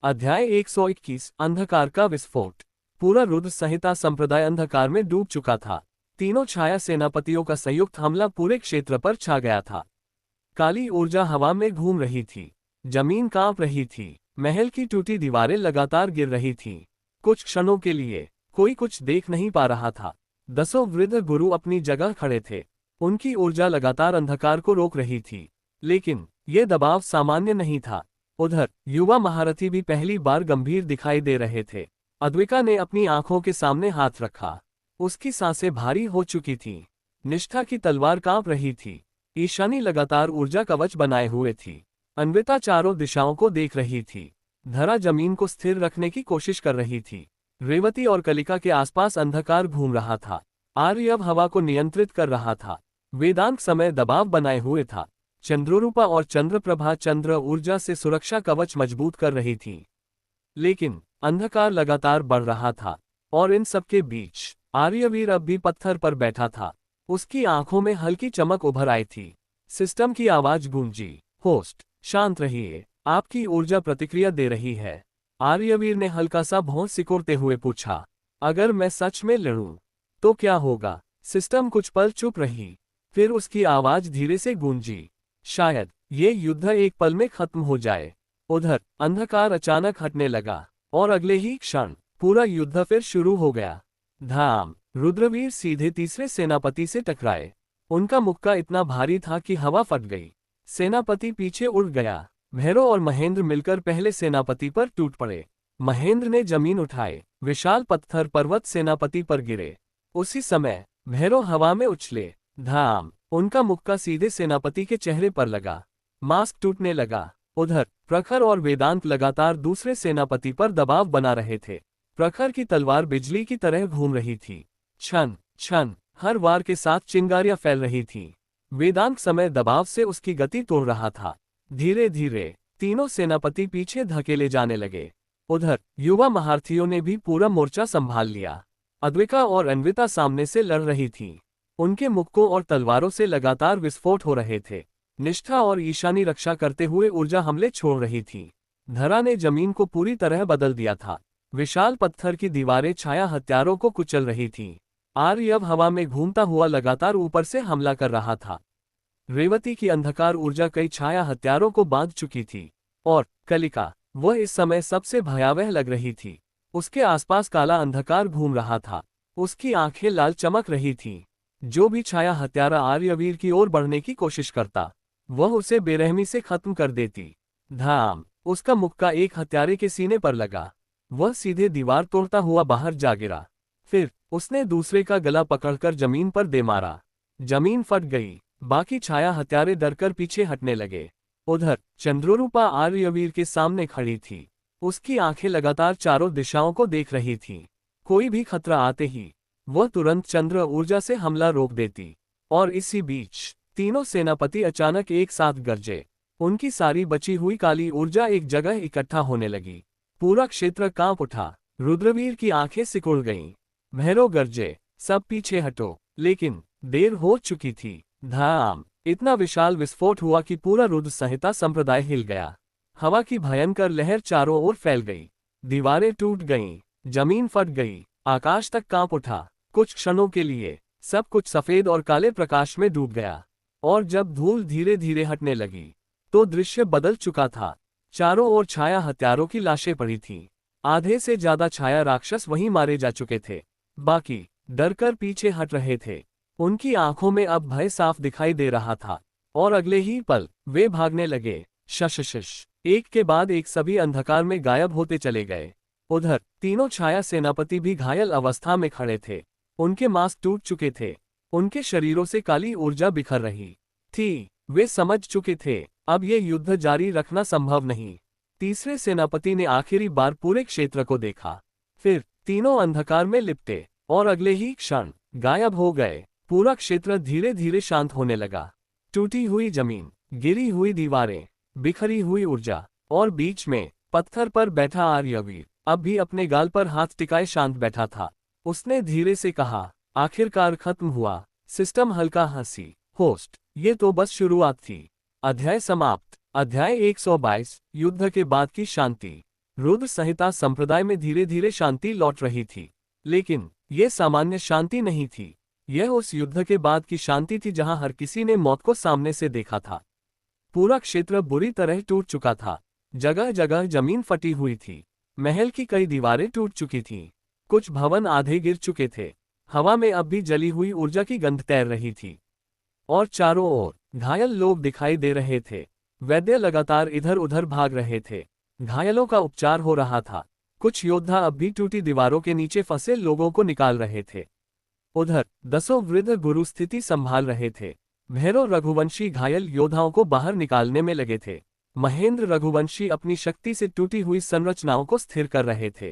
अध्याय 121 अंधकार का विस्फोट। पूरा रुद्र संहिता संप्रदाय अंधकार में डूब चुका था। तीनों छाया सेनापतियों का संयुक्त हमला पूरे क्षेत्र पर छा गया था। काली ऊर्जा हवा में घूम रही थी, जमीन कांप रही थी, महल की टूटी दीवारें लगातार गिर रही थीं। कुछ क्षणों के लिए कोई कुछ देख नहीं पा रहा था। 10 वृद्ध गुरु अपनी जगह खड़े थे। उनकी ऊर्जा लगातार अंधकार को रोक रही थी, लेकिन यह दबाव सामान्य नहीं था। उधर युवा महारथी भी पहली बार गंभीर दिखाई दे रहे थे। अद्विका ने अपनी आंखों के सामने हाथ रखा। उसकी सांसें भारी हो चुकी थीं। निष्ठा की तलवार कांप रही थी। ईशानी लगातार ऊर्जा कवच बनाए हुए थी। अन्विता चारों दिशाओं को देख रही थी। धरा जमीन को स्थिर रखने की कोशिश कर रही थी। रेवती और कलिका के आसपास अंधकार घूम रहा था। आर्यव हवा को नियंत्रित कर रहा था। वेदांत समय दबाव बनाए हुए था। चंद्ररूपा और चंद्रप्रभा चंद्र ऊर्जा से सुरक्षा कवच मजबूत कर रही थी। लेकिन अंधकार लगातार बढ़ रहा था, और इन सबके बीच आर्यवीर अब भी पत्थर पर बैठा था। उसकी आंखों में हल्की चमक उभर आई थी। सिस्टम की आवाज गूंजी, होस्ट शांत रहिए, आपकी ऊर्जा प्रतिक्रिया दे रही है। आर्यवीर ने हल्का सा भौं सिकोड़ते हुए पूछा, अगर मैं सच में लड़ूं तो क्या होगा? सिस्टम कुछ पल चुप रही, फिर उसकी आवाज धीरे से गूंजी, शायद ये युद्ध एक पल में खत्म हो जाए। उधर अंधकार अचानक हटने लगा, और अगले ही क्षण पूरा युद्ध फिर शुरू हो गया। धाम! रुद्रवीर सीधे तीसरे सेनापति से टकराए। उनका मुक्का इतना भारी था कि हवा फट गई। सेनापति पीछे उड़ गया। भैरव और महेंद्र मिलकर पहले सेनापति पर टूट पड़े। महेंद्र ने जमीन उठाए। विशाल पत्थर पर्वत सेनापति पर गिरे। उसी समय भैरव हवा में उछले। धाम! उनका मुक्का सीधे सेनापति के चेहरे पर लगा। मास्क टूटने लगा। उधर प्रखर और वेदांत लगातार दूसरे सेनापति पर दबाव बना रहे थे। प्रखर की तलवार बिजली की तरह घूम रही थी। क्षण क्षण हर वार के साथ चिंगारियां फैल रही थीं। वेदांत समय दबाव से उसकी गति तोड़ रहा था। धीरे धीरे तीनों सेनापति पीछे धकेले जाने लगे। उधर युवा महारथियों ने भी पूरा मोर्चा संभाल लिया। अद्विका और अन्विता सामने से लड़ रही थीं। उनके मुक्कों और तलवारों से लगातार विस्फोट हो रहे थे। निष्ठा और ईशानी रक्षा करते हुए ऊर्जा हमले छोड़ रही थी। धरा ने जमीन को पूरी तरह बदल दिया था। विशाल पत्थर की दीवारें छाया हत्यारों को कुचल रही थीं। आर्यव हवा में घूमता हुआ लगातार ऊपर से हमला कर रहा था। रेवती की अंधकार ऊर्जा कई छाया हत्यारों को बांध चुकी थी। और कलिका, वह इस समय सबसे भयावह लग रही थी। उसके आसपास काला अंधकार घूम रहा था। उसकी आंखें लाल चमक रही थीं। जो भी छाया हत्यारा आर्यवीर की ओर बढ़ने की कोशिश करता, वह उसे बेरहमी से खत्म कर देती। धाम! उसका मुक्का एक हत्यारे के सीने पर लगा। वह सीधे दीवार तोड़ता हुआ बाहर जा गिरा। फिर उसने दूसरे का गला पकड़कर जमीन पर दे मारा। जमीन फट गई। बाकी छाया हत्यारे डरकर पीछे हटने लगे। उधर चंद्ररूपा आर्यवीर के सामने खड़ी थी। उसकी आंखें लगातार चारों दिशाओं को देख रही थीं। कोई भी खतरा आते ही वह तुरंत चंद्र ऊर्जा से हमला रोक देती। और इसी बीच तीनों सेनापति अचानक एक साथ गरजे। उनकी सारी बची हुई काली ऊर्जा एक जगह इकट्ठा होने लगी। पूरा क्षेत्र कांप उठा। रुद्रवीर की आंखें सिकुड़ गईं। भैरव गरजे, सब पीछे हटो, लेकिन देर हो चुकी थी। धाम! इतना विशाल विस्फोट हुआ कि पूरा रुद्र संहिता संप्रदाय हिल गया। हवा की भयंकर लहर चारों ओर फैल गई। दीवारें टूट गईं। जमीन फट गई। आकाश तक कांप उठा। कुछ क्षणों के लिए सब कुछ सफेद और काले प्रकाश में डूब गया। और जब धूल धीरे धीरे हटने लगी, तो दृश्य बदल चुका था। चारों ओर छाया हत्यारों की लाशें पड़ी थीं। आधे से ज्यादा छाया राक्षस वहीं मारे जा चुके थे। बाकी डरकर पीछे हट रहे थे। उनकी आंखों में अब भय साफ दिखाई दे रहा था, और अगले ही पल वे भागने लगे। शश! एक के बाद एक सभी अंधकार में गायब होते चले गए। उधर तीनों छाया सेनापति भी घायल अवस्था में खड़े थे। उनके मास्क टूट चुके थे। उनके शरीरों से काली ऊर्जा बिखर रही थी। वे समझ चुके थे, अब ये युद्ध जारी रखना संभव नहीं। तीसरे सेनापति ने आखिरी बार पूरे क्षेत्र को देखा। फिर तीनों अंधकार में लिपटे, और अगले ही क्षण गायब हो गए। पूरा क्षेत्र धीरे धीरे शांत होने लगा। टूटी हुई जमीन, गिरी हुई दीवारें, बिखरी हुई ऊर्जा, और बीच में पत्थर पर बैठा आर्यवीर अब भी अपने गाल पर हाथ टिकाए शांत बैठा था। उसने धीरे से कहा, आखिरकार खत्म हुआ। सिस्टम हल्का हंसी, होस्ट, ये तो बस शुरुआत थी। अध्याय समाप्त। अध्याय 122 युद्ध के बाद की शांति। रुद्र संहिता संप्रदाय में धीरे धीरे शांति लौट रही थी, लेकिन यह सामान्य शांति नहीं थी। यह उस युद्ध के बाद की शांति थी जहां हर किसी ने मौत को सामने से देखा था। पूरा क्षेत्र बुरी तरह टूट चुका था। जगह जगह जमीन फटी हुई थी। महल की कई दीवारें टूट चुकी थीं। कुछ भवन आधे गिर चुके थे। हवा में अब भी जली हुई ऊर्जा की गंध तैर रही थी और चारों ओर घायल लोग दिखाई दे रहे थे। वैद्य लगातार इधर उधर भाग रहे थे। घायलों का उपचार हो रहा था। कुछ योद्धा अब भी टूटी दीवारों के नीचे फंसे लोगों को निकाल रहे थे। उधर दसों वृद्ध गुरु स्थिति संभाल रहे थे। भैरव रघुवंशी घायल योद्धाओं को बाहर निकालने में लगे थे। महेंद्र रघुवंशी अपनी शक्ति से टूटी हुई संरचनाओं को स्थिर कर रहे थे।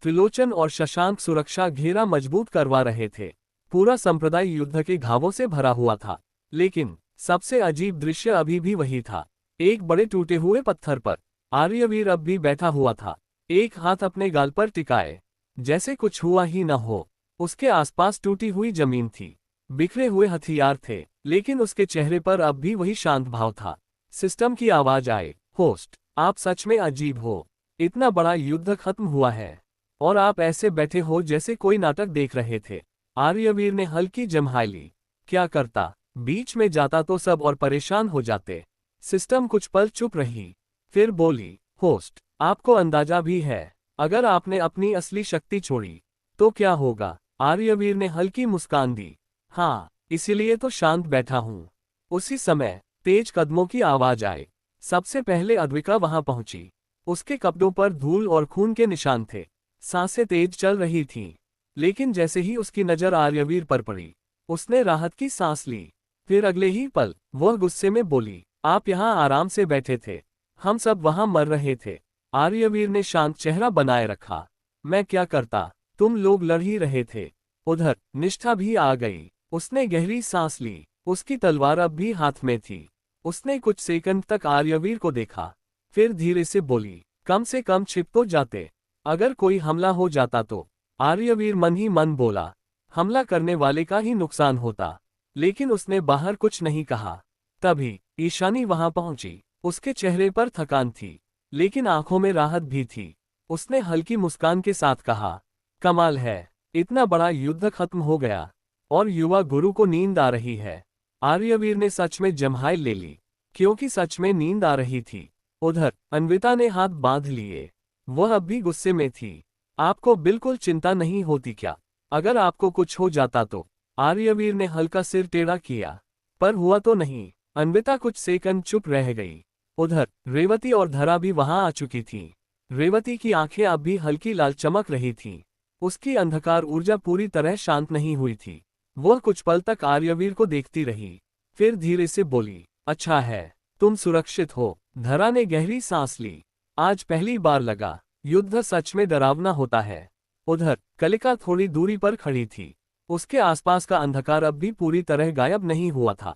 त्रिलोचन और शशांक सुरक्षा घेरा मजबूत करवा रहे थे। पूरा संप्रदाय युद्ध के घावों से भरा हुआ था, लेकिन सबसे अजीब दृश्य अभी भी वही था। एक बड़े टूटे हुए पत्थर पर आर्यवीर अब भी बैठा हुआ था, एक हाथ अपने गाल पर टिकाए, जैसे कुछ हुआ ही न हो। उसके आसपास टूटी हुई जमीन थी, बिखरे हुए हथियार थे, लेकिन उसके चेहरे पर अब भी वही शांत भाव था। सिस्टम की आवाज आए, होस्ट, आप सच में अजीब हो। इतना बड़ा युद्ध खत्म हुआ है और आप ऐसे बैठे हो जैसे कोई नाटक देख रहे थे। आर्यवीर ने हल्की जम्हाई ली। क्या करता, बीच में जाता तो सब और परेशान हो जाते। सिस्टम कुछ पल चुप रही, फिर बोली, होस्ट, आपको अंदाजा भी है, अगर आपने अपनी असली शक्ति छोड़ी तो क्या होगा? आर्यवीर ने हल्की मुस्कान दी। हाँ, इसीलिए तो शांत बैठा हूं। उसी समय तेज कदमों की आवाज आई। सबसे पहले अद्विका वहां पहुंची। उसके कपड़ों पर धूल और खून के निशान थे। सांसें तेज चल रही थीं, लेकिन जैसे ही उसकी नजर आर्यवीर पर पड़ी, उसने राहत की सांस ली। फिर अगले ही पल वह गुस्से में बोली, आप यहाँ आराम से बैठे थे, हम सब वहां मर रहे थे। आर्यवीर ने शांत चेहरा बनाए रखा। मैं क्या करता, तुम लोग लड़ ही रहे थे। उधर निष्ठा भी आ गई। उसने गहरी सांस ली। उसकी तलवार अब भी हाथ में थी। उसने कुछ सेकंड तक आर्यवीर को देखा, फिर धीरे से बोली, कम से कम छिप तो जाते, अगर कोई हमला हो जाता तो। आर्यवीर मन ही मन बोला, हमला करने वाले का ही नुकसान होता, लेकिन उसने बाहर कुछ नहीं कहा। तभी ईशानी वहां पहुंची। उसके चेहरे पर थकान थी, लेकिन आंखों में राहत भी थी। उसने हल्की मुस्कान के साथ कहा, कमाल है, इतना बड़ा युद्ध खत्म हो गया और युवा गुरु को नींद आ रही है। आर्यवीर ने सच में जम्हाई ले ली, क्योंकि सच में नींद आ रही थी। उधर अन्विता ने हाथ बांध लिए। वह अब भी गुस्से में थी। आपको बिल्कुल चिंता नहीं होती क्या, अगर आपको कुछ हो जाता तो? आर्यवीर ने हल्का सिर टेढ़ा किया, पर हुआ तो नहीं। अन्विता कुछ सेकंड चुप रह गई। उधर रेवती और धरा भी वहां आ चुकी थीं। रेवती की आंखें अब भी हल्की लाल चमक रही थीं। उसकी अंधकार ऊर्जा पूरी तरह शांत नहीं हुई थी। वह कुछ पल तक आर्यवीर को देखती रही, फिर धीरे से बोली, अच्छा है, तुम सुरक्षित हो। धरा ने गहरी सांस ली। आज पहली बार लगा, युद्ध सच में डरावना होता है। उधर कलिका थोड़ी दूरी पर खड़ी थी। उसके आसपास का अंधकार अब भी पूरी तरह गायब नहीं हुआ था।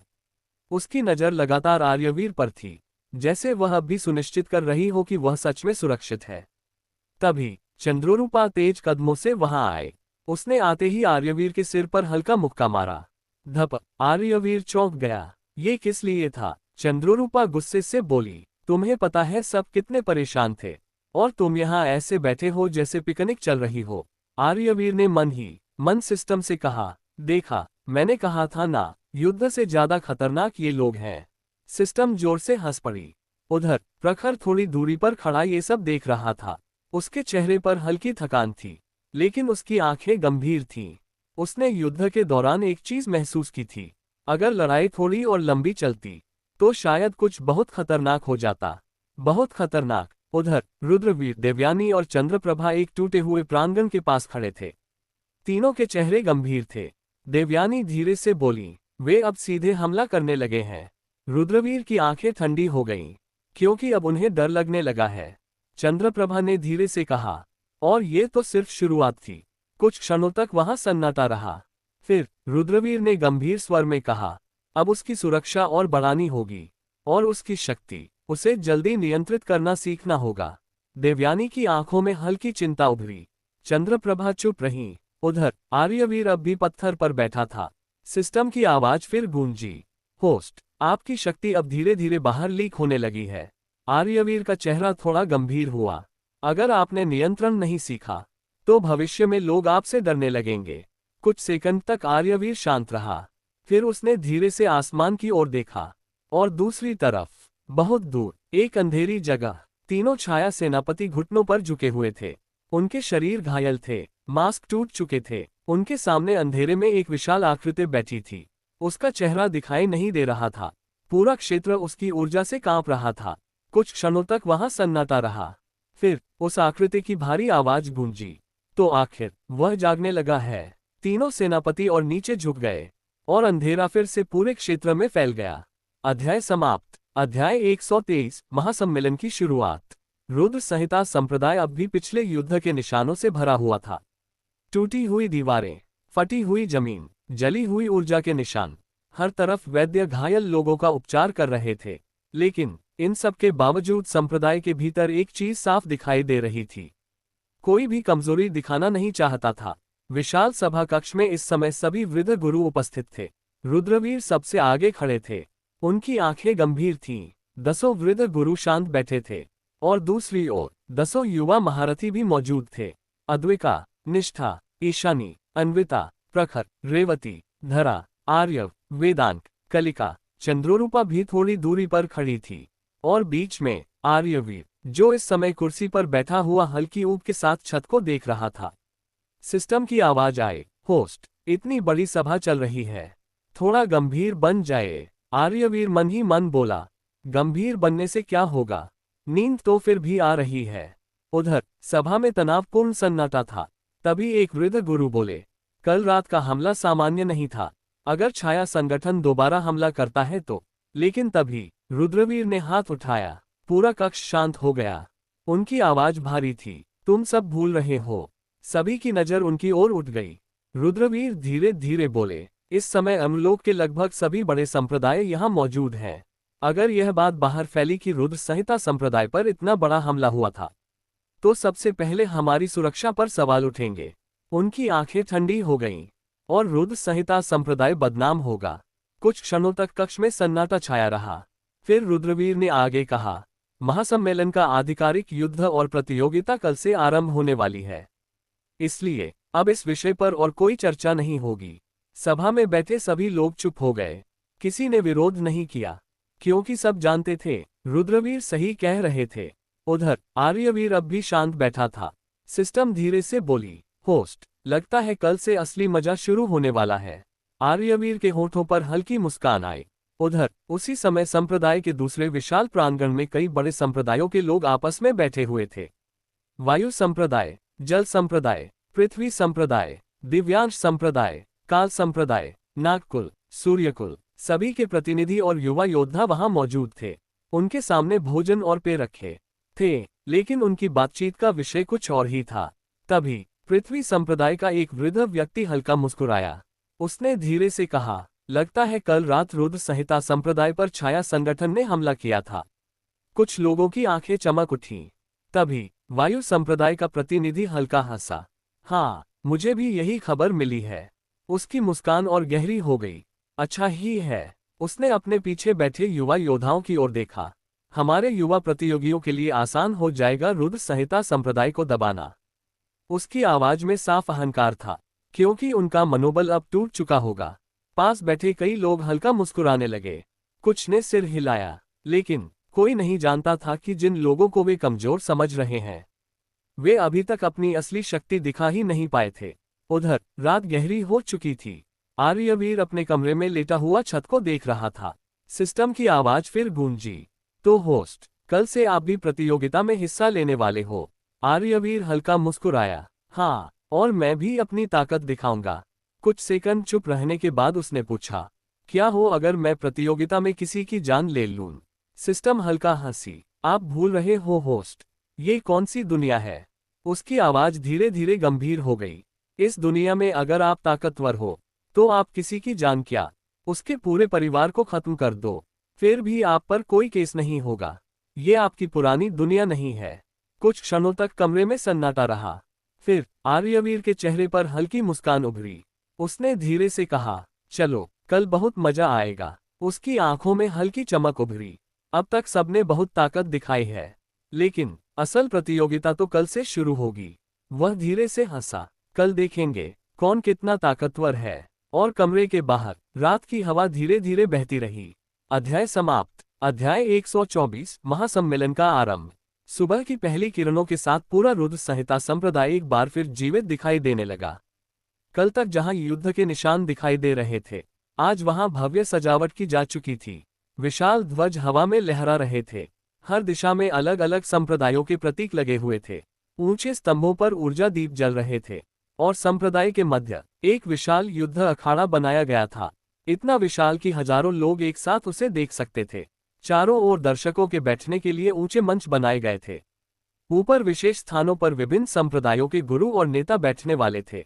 उसकी नजर लगातार आर्यवीर पर थी, जैसे वह अब भी सुनिश्चित कर रही हो कि वह सच में सुरक्षित है। तभी चंद्ररूपा तेज कदमों से वहां आए। उसने आते ही आर्यवीर के सिर पर हल्का मुक्का मारा। धप, आर्यवीर चौंक गया। ये किस लिए था? चंद्ररूपा गुस्से से बोली, तुम्हें पता है सब कितने परेशान थे, और तुम यहाँ ऐसे बैठे हो जैसे पिकनिक चल रही हो। आर्यवीर ने मन ही मन सिस्टम से कहा, देखा, मैंने कहा था ना, युद्ध से ज्यादा खतरनाक ये लोग हैं। सिस्टम जोर से हंस पड़ी। उधर प्रखर थोड़ी दूरी पर खड़ा ये सब देख रहा था। उसके चेहरे पर हल्की थकान थी, लेकिन उसकी आंखें गंभीर थीं। उसने युद्ध के दौरान एक चीज महसूस की थी, अगर लड़ाई थोड़ी और लंबी चलती तो शायद कुछ बहुत खतरनाक हो जाता, बहुत खतरनाक। उधर रुद्रवीर, देवयानी और चंद्रप्रभा एक टूटे हुए प्रांगण के पास खड़े थे। तीनों के चेहरे गंभीर थे। देवयानी धीरे से बोली, वे अब सीधे हमला करने लगे हैं। रुद्रवीर की आंखें ठंडी हो गईं, क्योंकि अब उन्हें डर लगने लगा है। चंद्रप्रभा ने धीरे से कहा, और ये तो सिर्फ शुरुआत थी। कुछ क्षणों तक वहां सन्नाटा रहा। फिर रुद्रवीर ने गंभीर स्वर में कहा, अब उसकी सुरक्षा और बढ़ानी होगी, और उसकी शक्ति, उसे जल्दी नियंत्रित करना सीखना होगा। देवयानी की आंखों में हल्की चिंता उभरी। चंद्रप्रभा चुप रहीं। उधर आर्यवीर अब भी पत्थर पर बैठा था। सिस्टम की आवाज फिर गूंजी, होस्ट, आपकी शक्ति अब धीरे धीरे बाहर लीक होने लगी है। आर्यवीर का चेहरा थोड़ा गंभीर हुआ। अगर आपने नियंत्रण नहीं सीखा तो भविष्य में लोग आपसे डरने लगेंगे। कुछ सेकंड तक आर्यवीर शांत रहा। फिर उसने धीरे से आसमान की ओर देखा और दूसरी तरफ, बहुत दूर, एक अंधेरी जगह। तीनों छाया सेनापति घुटनों पर झुके हुए थे। उनके शरीर घायल थे, मास्क टूट चुके थे। उनके सामने अंधेरे में एक विशाल आकृति बैठी थी। उसका चेहरा दिखाई नहीं दे रहा था। पूरा क्षेत्र उसकी ऊर्जा से कांप रहा था। कुछ क्षणों तक वहां सन्नाटा रहा। फिर उस आकृति की भारी आवाज गूंजी, तो आखिर वह जागने लगा है। तीनों सेनापति और नीचे झुक गए और अंधेरा फिर से पूरे क्षेत्र में फैल गया। अध्याय समाप्त। अध्याय 123 महासम्मेलन की शुरुआत। रुद्र संहिता संप्रदाय अब भी पिछले युद्ध के निशानों से भरा हुआ था। टूटी हुई दीवारें, फटी हुई जमीन, जली हुई ऊर्जा के निशान। हर तरफ वैद्य घायल लोगों का उपचार कर रहे थे। लेकिन इन सब के बावजूद संप्रदाय के भीतर एक चीज साफ दिखाई दे रही थी। कोई भी कमजोरी दिखाना नहीं चाहता था। विशाल सभा कक्ष में इस समय सभी वृद्ध गुरु उपस्थित थे। रुद्रवीर सबसे आगे खड़े थे। उनकी आंखें गंभीर थीं। 10 वृद्ध गुरु शांत बैठे थे और दूसरी ओर 10 युवा महारथी भी मौजूद थे। अद्विका, निष्ठा, ईशानी, अन्विता, प्रखर, रेवती, धरा, आर्यव, वेदांत, कलिका, चंद्रोरूपा भी थोड़ी दूरी पर खड़ी थी और बीच में आर्यवीर, जो इस समय कुर्सी पर बैठा हुआ हल्की ऊब के साथ छत को देख रहा था। सिस्टम की आवाज आए, होस्ट, इतनी बड़ी सभा चल रही है, थोड़ा गंभीर बन जाए। आर्यवीर मन ही मन बोला, गंभीर बनने से क्या होगा, नींद तो फिर भी आ रही है। उधर सभा में तनावपूर्ण सन्नाटा था। तभी एक वृद्ध गुरु बोले, कल रात का हमला सामान्य नहीं था। अगर छाया संगठन दोबारा हमला करता है तो। लेकिन तभी रुद्रवीर ने हाथ उठाया। पूरा कक्ष शांत हो गया। उनकी आवाज भारी थी, तुम सब भूल रहे हो। सभी की नजर उनकी ओर उठ गई। रुद्रवीर धीरे धीरे बोले, इस समय अमलोक के लगभग सभी बड़े संप्रदाय यहाँ मौजूद हैं। अगर यह बात बाहर फैली कि रुद्र संहिता संप्रदाय पर इतना बड़ा हमला हुआ था, तो सबसे पहले हमारी सुरक्षा पर सवाल उठेंगे। उनकी आंखें ठंडी हो गईं और रुद्र संहिता संप्रदाय बदनाम होगा। कुछ क्षणों तक कक्ष में सन्नाटा छाया रहा। फिर रुद्रवीर ने आगे कहा, महासम्मेलन का आधिकारिक युद्ध और प्रतियोगिता कल से आरंभ होने वाली है। इसलिए अब इस विषय पर और कोई चर्चा नहीं होगी। सभा में बैठे सभी लोग चुप हो गए। किसी ने विरोध नहीं किया, क्योंकि सब जानते थे रुद्रवीर सही कह रहे थे। उधर आर्यवीर अब भी शांत बैठा था। सिस्टम धीरे से बोली, होस्ट, लगता है कल से असली मजा शुरू होने वाला है। आर्यवीर के होठों पर हल्की मुस्कान आई। उधर उसी समय संप्रदाय के दूसरे विशाल प्रांगण में कई बड़े संप्रदायों के लोग आपस में बैठे हुए थे। वायु संप्रदाय, जल संप्रदाय, पृथ्वी संप्रदाय, दिव्यांश संप्रदाय, काल संप्रदाय, नागकुल, सूर्यकुल, सभी के प्रतिनिधि और युवा योद्धा वहां मौजूद थे। उनके सामने भोजन और पेय रखे थे, लेकिन उनकी बातचीत का विषय कुछ और ही था। तभी पृथ्वी संप्रदाय का एक वृद्ध व्यक्ति हल्का मुस्कुराया। उसने धीरे से कहा, लगता है कल रात रुद्र संहिता संप्रदाय पर छाया संगठन ने हमला किया था। कुछ लोगों की आंखें चमक उठीं। तभी वायु संप्रदाय का प्रतिनिधि हल्का हंसा, हाँ, मुझे भी यही खबर मिली है। उसकी मुस्कान और गहरी हो गई। अच्छा ही है। उसने अपने पीछे बैठे युवा योद्धाओं की ओर देखा। हमारे युवा प्रतियोगियों के लिए आसान हो जाएगा रुद्र संहिता संप्रदाय को दबाना। उसकी आवाज में साफ अहंकार था, क्योंकि उनका मनोबल अब टूट चुका होगा। पास बैठे कई लोग हल्का मुस्कुराने लगे। कुछ ने सिर हिलाया, लेकिन कोई नहीं जानता था कि जिन लोगों को वे कमजोर समझ रहे हैं, वे अभी तक अपनी असली शक्ति दिखा ही नहीं पाए थे। उधर रात गहरी हो चुकी थी। आर्यवीर अपने कमरे में लेटा हुआ छत को देख रहा था। सिस्टम की आवाज फिर गूंजी, तो होस्ट, कल से आप भी प्रतियोगिता में हिस्सा लेने वाले हो। आर्यवीर हल्का मुस्कुराया, हाँ, और मैं भी अपनी ताकत दिखाऊंगा। कुछ सेकंड चुप रहने के बाद उसने पूछा, क्या हो अगर मैं प्रतियोगिता में किसी की जान ले लूं? सिस्टम हल्का हंसी, आप भूल रहे हो होस्ट, ये कौन सी दुनिया है? उसकी आवाज धीरे धीरे गंभीर हो गई। इस दुनिया में अगर आप ताकतवर हो तो आप किसी की जान क्या, उसके पूरे परिवार को खत्म कर दो, फिर भी आप पर कोई केस नहीं होगा। ये आपकी पुरानी दुनिया नहीं है। कुछ क्षणों तक कमरे में सन्नाटा रहा। फिर आर्यवीर के चेहरे पर हल्की मुस्कान उभरी। उसने धीरे से कहा, चलो, कल बहुत मजा आएगा। उसकी आंखों में हल्की चमक उभरी। अब तक सबने बहुत ताकत दिखाई है, लेकिन असल प्रतियोगिता तो कल से शुरू होगी। वह धीरे से हंसा। कल देखेंगे कौन कितना ताकतवर है। और कमरे के बाहर रात की हवा धीरे धीरे बहती रही। अध्याय समाप्त। अध्याय 124 महासम्मेलन का आरंभ। सुबह की पहली किरणों के साथ पूरा रुद्र संहिता संप्रदाय एक बार फिर जीवित दिखाई देने लगा। कल तक जहां युद्ध के निशान दिखाई दे रहे थे, आज वहां भव्य सजावट की जा चुकी थी। विशाल ध्वज हवा में लहरा रहे थे। हर दिशा में अलग अलग संप्रदायों के प्रतीक लगे हुए थे। ऊंचे स्तंभों पर ऊर्जा दीप जल रहे थे और संप्रदाय के मध्य एक विशाल युद्ध अखाड़ा बनाया गया था। इतना विशाल कि हजारों लोग एक साथ उसे देख सकते थे। चारों ओर दर्शकों के बैठने के लिए ऊंचे मंच बनाए गए थे। ऊपर विशेष स्थानों पर विभिन्न संप्रदायों के गुरु और नेता बैठने वाले थे।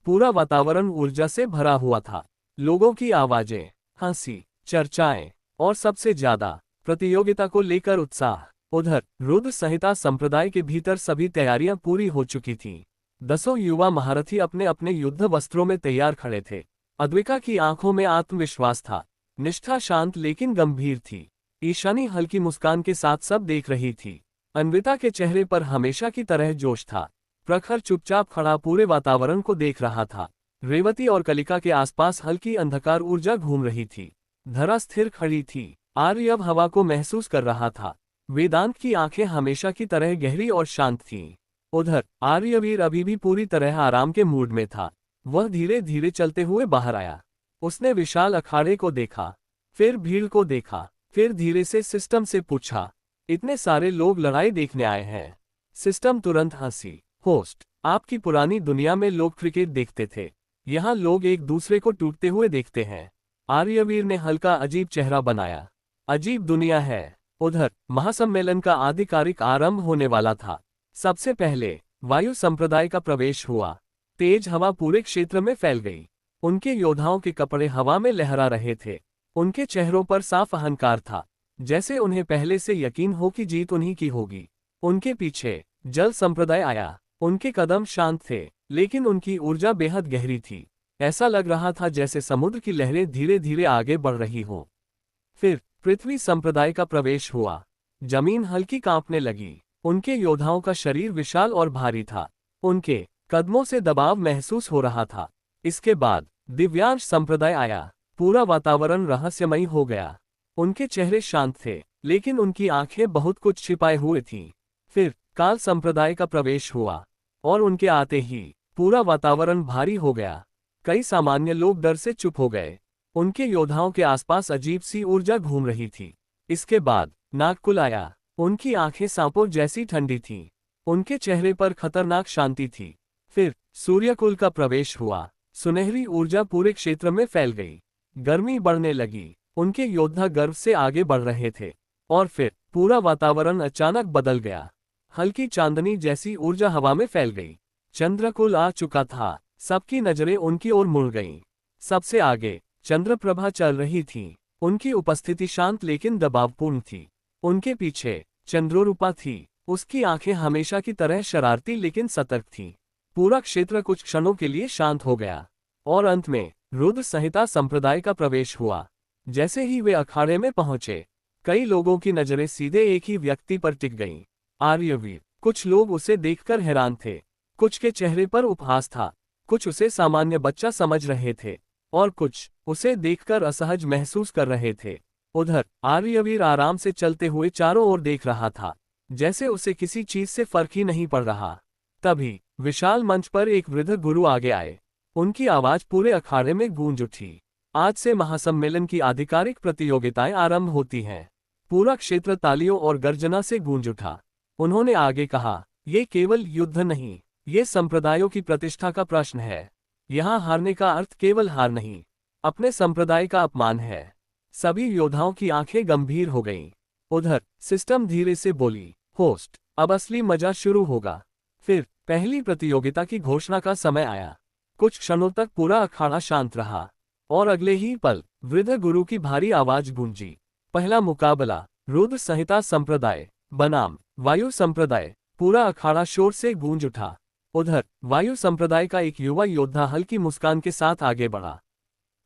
पूरा वातावरण ऊर्जा से भरा हुआ था। लोगों की आवाजें, हंसी, चर्चाएं और सबसे ज्यादा प्रतियोगिता को लेकर उत्साह। उधर रुद्र संहिता संप्रदाय के भीतर सभी तैयारियां पूरी हो चुकी थीं। 10 युवा महारथी अपने अपने युद्ध वस्त्रों में तैयार खड़े थे। अद्विका की आंखों में आत्मविश्वास था। निष्ठा शांत लेकिन गंभीर थी। ईशानी हल्की मुस्कान के साथ सब देख रही थी। अन्विता के चेहरे पर हमेशा की तरह जोश था। प्रखर चुपचाप खड़ा पूरे वातावरण को देख रहा था। रेवती और कलिका के आसपास हल्की अंधकार ऊर्जा घूम रही थी। धरा स्थिर खड़ी थी। आर्यव हवा को महसूस कर रहा था। वेदांत की आंखें हमेशा की तरह गहरी और शांत थीं। उधर आर्यवीर अभी भी पूरी तरह आराम के मूड में था। वह धीरे धीरे चलते हुए बाहर आया। उसने विशाल अखाड़े को देखा, फिर भीड़ को देखा, फिर धीरे से सिस्टम से पूछा, इतने सारे लोग लड़ाई देखने आए हैं? सिस्टम तुरंत हंसी। होस्ट, आपकी पुरानी दुनिया में लोग क्रिकेट देखते थे, यहाँ लोग एक दूसरे को टूटते हुए देखते हैं। आर्यवीर ने हल्का अजीब चेहरा बनाया। अजीब दुनिया है। उधर महासम्मेलन का आधिकारिक आरंभ होने वाला था। सबसे पहले वायु संप्रदाय का प्रवेश हुआ। तेज हवा पूरे क्षेत्र में फैल गई। उनके योद्धाओं के कपड़े हवा में लहरा रहे थे। उनके चेहरों पर साफ अहंकार था, जैसे उन्हें पहले से यकीन हो कि जीत उन्हीं की होगी। उनके पीछे जल संप्रदाय आया। उनके कदम शांत थे, लेकिन उनकी ऊर्जा बेहद गहरी थी। ऐसा लग रहा था जैसे समुद्र की लहरें धीरे धीरे आगे बढ़ रही हों। फिर पृथ्वी संप्रदाय का प्रवेश हुआ। जमीन हल्की कांपने लगी। उनके योद्धाओं का शरीर विशाल और भारी था। उनके कदमों से दबाव महसूस हो रहा था। इसके बाद दिव्यांश संप्रदाय आया। पूरा वातावरण रहस्यमयी हो गया। उनके चेहरे शांत थे, लेकिन उनकी आंखें बहुत कुछ छिपाए हुए थीं। फिर काल संप्रदाय का प्रवेश हुआ, और उनके आते ही पूरा वातावरण भारी हो गया। कई सामान्य लोग डर से चुप हो गए। उनके योद्धाओं के आसपास अजीब सी ऊर्जा घूम रही थी। इसके बाद नागकुल आया। उनकी आंखें सांपों जैसी ठंडी थीं। उनके चेहरे पर खतरनाक शांति थी। फिर सूर्यकुल का प्रवेश हुआ। सुनहरी ऊर्जा पूरे क्षेत्र में फैल गई। गर्मी बढ़ने लगी। उनके योद्धा गर्व से आगे बढ़ रहे थे। और फिर पूरा वातावरण अचानक बदल गया। हल्की चांदनी जैसी ऊर्जा हवा में फैल गई। चंद्रकुल आ चुका था। सबकी नजरें उनकी ओर मुड़ गईं। सबसे आगे चंद्रप्रभा चल रही थी। उनकी उपस्थिति शांत लेकिन दबावपूर्ण थी। उनके पीछे चंद्रोरूपा थी। उसकी आंखें हमेशा की तरह शरारती लेकिन सतर्क थीं। पूरा क्षेत्र कुछ क्षणों के लिए शांत हो गया, और अंत में रुद्र संहिता संप्रदाय का प्रवेश हुआ। जैसे ही वे अखाड़े में पहुंचे, कई लोगों की नजरें सीधे एक ही व्यक्ति पर टिक गईं, आर्यवीर। कुछ लोग उसे देखकर हैरान थे, कुछ के चेहरे पर उपहास था, कुछ उसे सामान्य बच्चा समझ रहे थे, और कुछ उसे देखकर असहज महसूस कर रहे थे। उधर आर्यवीर आराम से चलते हुए चारों ओर देख रहा था, जैसे उसे किसी चीज से फर्क ही नहीं पड़ रहा। तभी विशाल मंच पर एक वृद्ध गुरु आगे आए। उनकी आवाज पूरे अखाड़े में गूंज उठी। आज से महासम्मेलन की आधिकारिक प्रतियोगिताएं आरंभ होती हैं। पूरा क्षेत्र तालियों और गर्जना से गूंज उठा। उन्होंने आगे कहा, ये केवल युद्ध नहीं, ये संप्रदायों की प्रतिष्ठा का प्रश्न है। यहाँ हारने का अर्थ केवल हार नहीं, अपने संप्रदाय का अपमान है। सभी योद्धाओं की आंखें गंभीर हो गईं। उधर सिस्टम धीरे से बोली, होस्ट, अब असली मजा शुरू होगा। फिर पहली प्रतियोगिता की घोषणा का समय आया। कुछ क्षणों तक पूरा अखाड़ा शांत रहा, और अगले ही पल वृद्ध गुरु की भारी आवाज गूंजी। पहला मुकाबला रुद्र संहिता संप्रदाय बनाम वायु संप्रदाय। पूरा अखाड़ा शोर से गूंज उठा। उधर वायु संप्रदाय का एक युवा योद्धा हल्की मुस्कान के साथ आगे बढ़ा।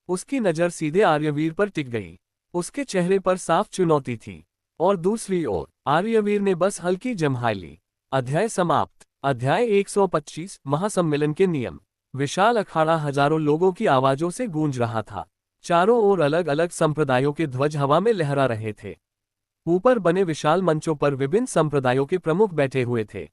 उसकी नजर सीधे आर्यवीर पर टिक गई। उसके चेहरे पर साफ चुनौती थी, और दूसरी ओर आर्यवीर ने बस हल्की जम्हाई ली। अध्याय समाप्त। अध्याय 125 महासम्मेलन के नियम। विशाल अखाड़ा हजारों लोगों की आवाजों से गूंज रहा था। चारों ओर अलग अलग संप्रदायों के ध्वज हवा में लहरा रहे थे। ऊपर बने विशाल मंचों पर विभिन्न संप्रदायों के प्रमुख बैठे हुए थे।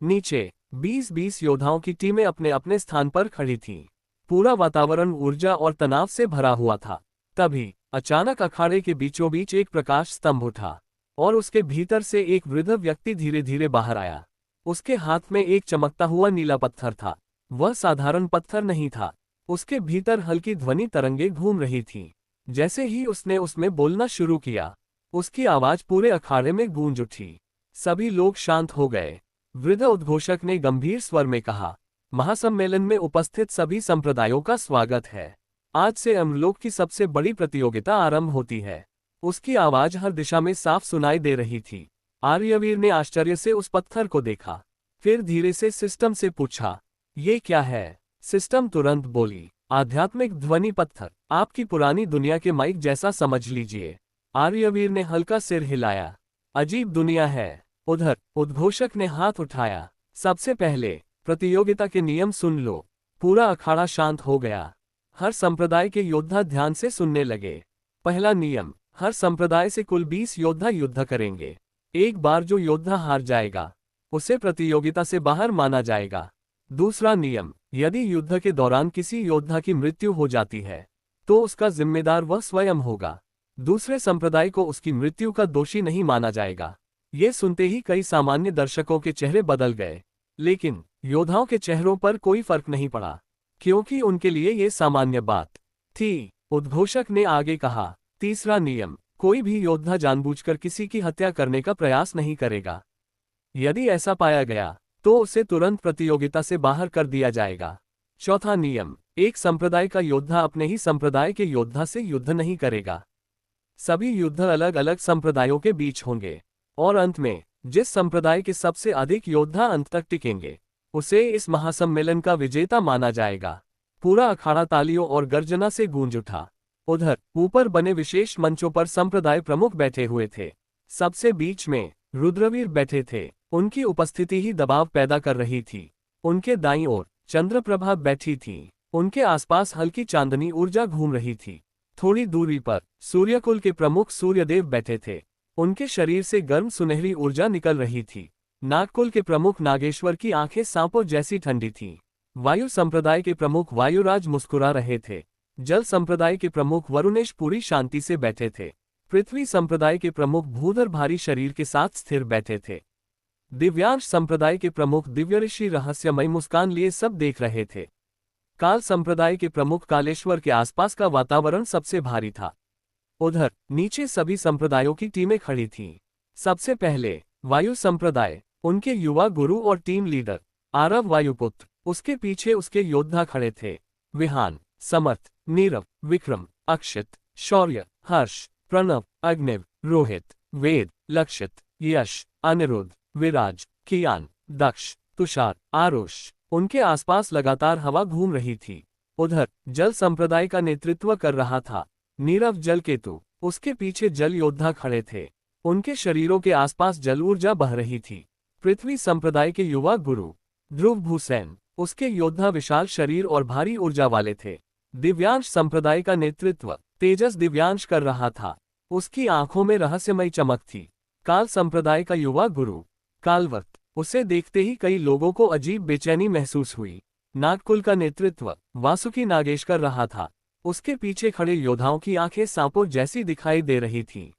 नीचे 20-20 योद्धाओं की टीमें अपने अपने स्थान पर खड़ी थीं। पूरा वातावरण ऊर्जा और तनाव से भरा हुआ था। तभी अचानक अखाड़े के बीचों बीच एक प्रकाश स्तंभ उठा और उसके भीतर से एक वृद्ध व्यक्ति धीरे धीरे बाहर आया। उसके हाथ में एक चमकता हुआ नीला पत्थर था। वह साधारण पत्थर नहीं था। उसके भीतर हल्की ध्वनि तरंगे घूम रही थीं। जैसे ही उसने उसमें बोलना शुरू किया, उसकी आवाज पूरे अखाड़े में गूंज उठी। सभी लोग शांत हो गए। वृद्ध उद्घोषक ने गंभीर स्वर में कहा, महासम्मेलन में उपस्थित सभी संप्रदायों का स्वागत है। आज से अमरलोक की सबसे बड़ी प्रतियोगिता आरंभ होती है। उसकी आवाज हर दिशा में साफ सुनाई दे रही थी। आर्यवीर ने आश्चर्य से उस पत्थर को देखा, फिर धीरे से सिस्टम से पूछा, ये क्या है? सिस्टम तुरंत बोली, आध्यात्मिक ध्वनि पत्थर, आपकी पुरानी दुनिया के माइक जैसा समझ लीजिए। आर्यवीर ने हल्का सिर हिलाया, अजीब दुनिया है। उधर उद्घोषक ने हाथ उठाया, सबसे पहले प्रतियोगिता के नियम सुन लो। पूरा अखाड़ा शांत हो गया। हर संप्रदाय के योद्धा ध्यान से सुनने लगे। पहला नियम, हर संप्रदाय से कुल 20 योद्धा युद्ध करेंगे। एक बार जो योद्धा हार जाएगा, उसे प्रतियोगिता से बाहर माना जाएगा। दूसरा नियम, यदि युद्ध के दौरान किसी योद्धा की मृत्यु हो जाती है, तो उसका जिम्मेदार वह स्वयं होगा। दूसरे संप्रदाय को उसकी मृत्यु का दोषी नहीं माना जाएगा। ये सुनते ही कई सामान्य दर्शकों के चेहरे बदल गए, लेकिन योद्धाओं के चेहरों पर कोई फर्क नहीं पड़ा, क्योंकि उनके लिए ये सामान्य बात थी। उद्घोषक ने आगे कहा, तीसरा नियम, कोई भी योद्धा जानबूझकर किसी की हत्या करने का प्रयास नहीं करेगा। यदि ऐसा पाया गया, तो उसे तुरंत प्रतियोगिता से बाहर कर दिया जाएगा। चौथा नियम, एक संप्रदाय का योद्धा अपने ही संप्रदाय के योद्धा से युद्ध नहीं करेगा। सभी युद्ध अलग अलग संप्रदायों के बीच होंगे, और अंत में जिस संप्रदाय के सबसे अधिक योद्धा अंत तक टिकेंगे, उसे इस महासम्मेलन का विजेता माना जाएगा। पूरा अखाड़ा तालियों और गर्जना से गूंज उठा। उधर ऊपर बने विशेष मंचों पर संप्रदाय प्रमुख बैठे हुए थे। सबसे बीच में रुद्रवीर बैठे थे। उनकी उपस्थिति ही दबाव पैदा कर रही थी। उनके दाईं ओर चंद्रप्रभा बैठी थी। उनके आसपास हल्की चांदनी ऊर्जा घूम रही थी। थोड़ी दूरी पर सूर्यकुल के प्रमुख सूर्यदेव बैठे थे। उनके शरीर से गर्म सुनहरी ऊर्जा निकल रही थी। नागकुल के प्रमुख नागेश्वर की आंखें सांपों जैसी ठंडी थीं। वायु संप्रदाय के प्रमुख वायुराज मुस्कुरा रहे थे। जल संप्रदाय के प्रमुख वरुणेश पूरी शांति से बैठे थे। पृथ्वी संप्रदाय के प्रमुख भूधर भारी शरीर के साथ स्थिर बैठे थे। दिव्यांश संप्रदाय के प्रमुख दिव्यऋषि रहस्यमय मुस्कान लिए सब देख रहे थे। काल संप्रदाय के प्रमुख कालेश्वर के आसपास का वातावरण सबसे भारी था। उधर नीचे सभी संप्रदायों की टीमें खड़ी थीं। सबसे पहले वायु संप्रदाय, उनके युवा गुरु और टीम लीडर आरव वायुपुत्र, उसके पीछे उसके योद्धा खड़े थे। विहान, समर्थ, नीरव, विक्रम, अक्षित, शौर्य, हर्ष, प्रणव, अग्निव, रोहित, वेद, लक्षित, यश, अनिरुद्ध, विराज, कियान, दक्ष, तुषार, आरुष। उनके आसपास लगातार हवा घूम रही थी। उधर जल संप्रदाय का नेतृत्व कर रहा था नीरव जलकेतु। उसके पीछे जल योद्धा खड़े थे। उनके शरीरों के आसपास जल ऊर्जा बह रही थी। पृथ्वी संप्रदाय के युवा गुरु ध्रुव भूसेन, उसके योद्धा विशाल शरीर और भारी ऊर्जा वाले थे। दिव्यांश संप्रदाय का नेतृत्व तेजस दिव्यांश कर रहा था। उसकी आंखों में रहस्यमय चमक थी। काल संप्रदाय का युवा गुरु कालवत, उसे देखते ही कई लोगों को अजीब बेचैनी महसूस हुई। नागकुल का नेतृत्व वासुकी नागेश कर रहा था। उसके पीछे खड़े योद्धाओं की आंखें सांपों जैसी दिखाई दे रही थीं।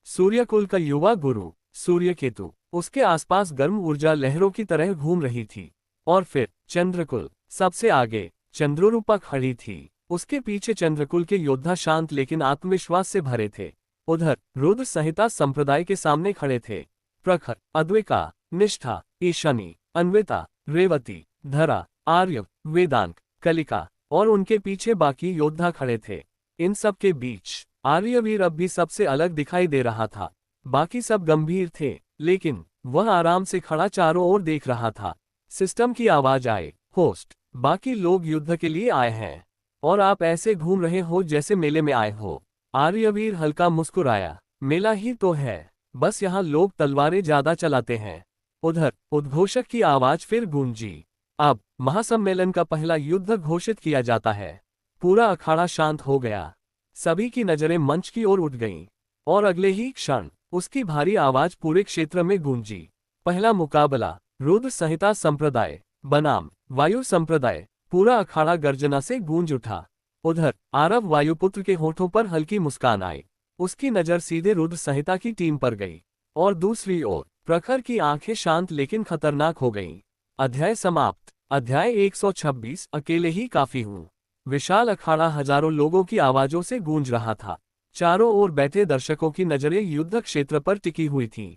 सूर्यकुल का युवा गुरु सूर्यकेतु, उसके आसपास गर्म ऊर्जा लहरों की तरह घूम रही थी। और फिर चंद्रकुल, सबसे आगे चंद्ररूपा खड़ी थी। उसके पीछे चंद्रकुल के योद्धा शांत लेकिन आत्मविश्वास से भरे थे। उधर रुद्र संहिता संप्रदाय के सामने खड़े थे प्रखर, अद्विका, निष्ठा, ईशानी, अन्विता, रेवती, धरा, आर्यव, वेदांत, कलिका और उनके पीछे बाकी योद्धा खड़े थे। इन सब के बीच आर्यवीर अब भी सबसे अलग दिखाई दे रहा था। बाकी सब गंभीर थे, लेकिन वह आराम से खड़ा चारों ओर देख रहा था। सिस्टम की आवाज आए, होस्ट, बाकी लोग युद्ध के लिए आए हैं और आप ऐसे घूम रहे हो जैसे मेले में आए हो। आर्यवीर हल्का मुस्कुराया, मेला ही तो है। बस यहाँ लोग तलवारें ज्यादा चलाते हैं। उधर उद्घोषक की आवाज फिर गूंजी। अब महासम्मेलन का पहला युद्ध घोषित किया जाता है। पूरा अखाड़ा शांत हो गया। सभी की नजरें मंच की ओर उठ गईं, और अगले ही क्षण उसकी भारी आवाज पूरे क्षेत्र में गूंजी। पहला मुकाबला, रुद्र संहिता संप्रदाय बनाम वायु संप्रदाय। पूरा अखाड़ा गर्जना से गूंज उठा। उधर आरव वायुपुत्र के होठों पर हल्की मुस्कान आई। उसकी नजर सीधे रुद्र संहिता की टीम पर गई, और दूसरी ओर प्रखर की आंखें शांत लेकिन खतरनाक हो गईं। अध्याय समाप्त। अध्याय 126। अकेले ही काफी हूँ। विशाल अखाड़ा हजारों लोगों की आवाजों से गूंज रहा था। चारों ओर बैठे दर्शकों की नजरें युद्ध क्षेत्र पर टिकी हुई थीं।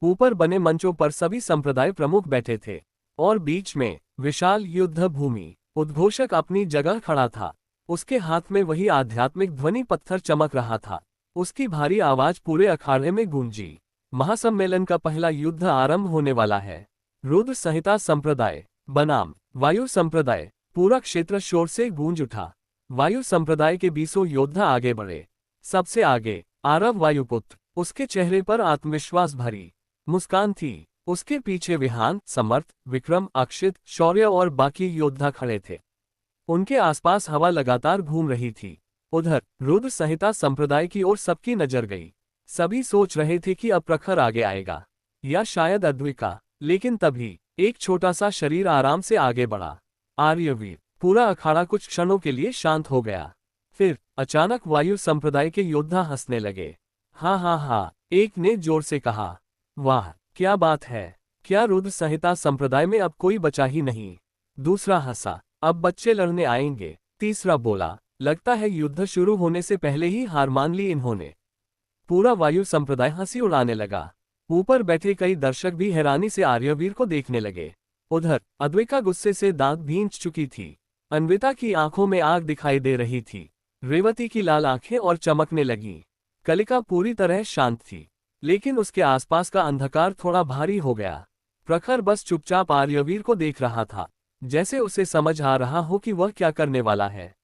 ऊपर बने मंचों पर सभी संप्रदाय प्रमुख बैठे थे, और बीच में विशाल युद्ध भूमि। उद्घोषक अपनी जगह खड़ा था। उसके हाथ में वही आध्यात्मिक ध्वनि पत्थर चमक रहा था। उसकी भारी आवाज पूरे अखाड़े में गूंजी। महासम्मेलन का पहला युद्ध आरंभ होने वाला है। रुद्र संहिता संप्रदाय बनाम वायु संप्रदाय। पूरा क्षेत्र शोर से गूंज उठा। वायु संप्रदाय के 20 योद्धा आगे बढ़े। सबसे आगे आरव वायुपुत्र। उसके चेहरे पर आत्मविश्वास भरी मुस्कान थी। उसके पीछे विहान, समर्थ, विक्रम, अक्षित, शौर्य और बाकी योद्धा खड़े थे। उनके आसपास हवा लगातार घूम रही थी। उधर रुद्र संहिता संप्रदाय की ओर सबकी नजर गई। सभी सोच रहे थे कि अब प्रखर आगे आएगा, या शायद अद्विका। लेकिन तभी एक छोटा सा शरीर आराम से आगे बढ़ा। आर्यवीर। पूरा अखाड़ा कुछ क्षणों के लिए शांत हो गया। फिर अचानक वायु संप्रदाय के योद्धा हंसने लगे। हाँ हाँ हाँ, एक ने जोर से कहा। वाह, क्या बात है! क्या रुद्र संहिता संप्रदाय में अब कोई बचा ही नहीं? दूसरा हंसा। अब बच्चे लड़ने आएंगे। तीसरा बोला, लगता है युद्ध शुरू होने से पहले ही हार मान ली इन्होंने। पूरा वायु संप्रदाय हंसी उड़ाने लगा। ऊपर बैठे कई दर्शक भी हैरानी से आर्यवीर को देखने लगे। उधर अद्विका गुस्से से दांत भींच चुकी थी। अन्विता की आंखों में आग दिखाई दे रही थी। रेवती की लाल आंखें और चमकने लगीं। कलिका पूरी तरह शांत थी, लेकिन उसके आसपास का अंधकार थोड़ा भारी हो गया। प्रखर बस चुपचाप आर्यवीर को देख रहा था, जैसे उसे समझ आ रहा हो कि वह क्या करने वाला है।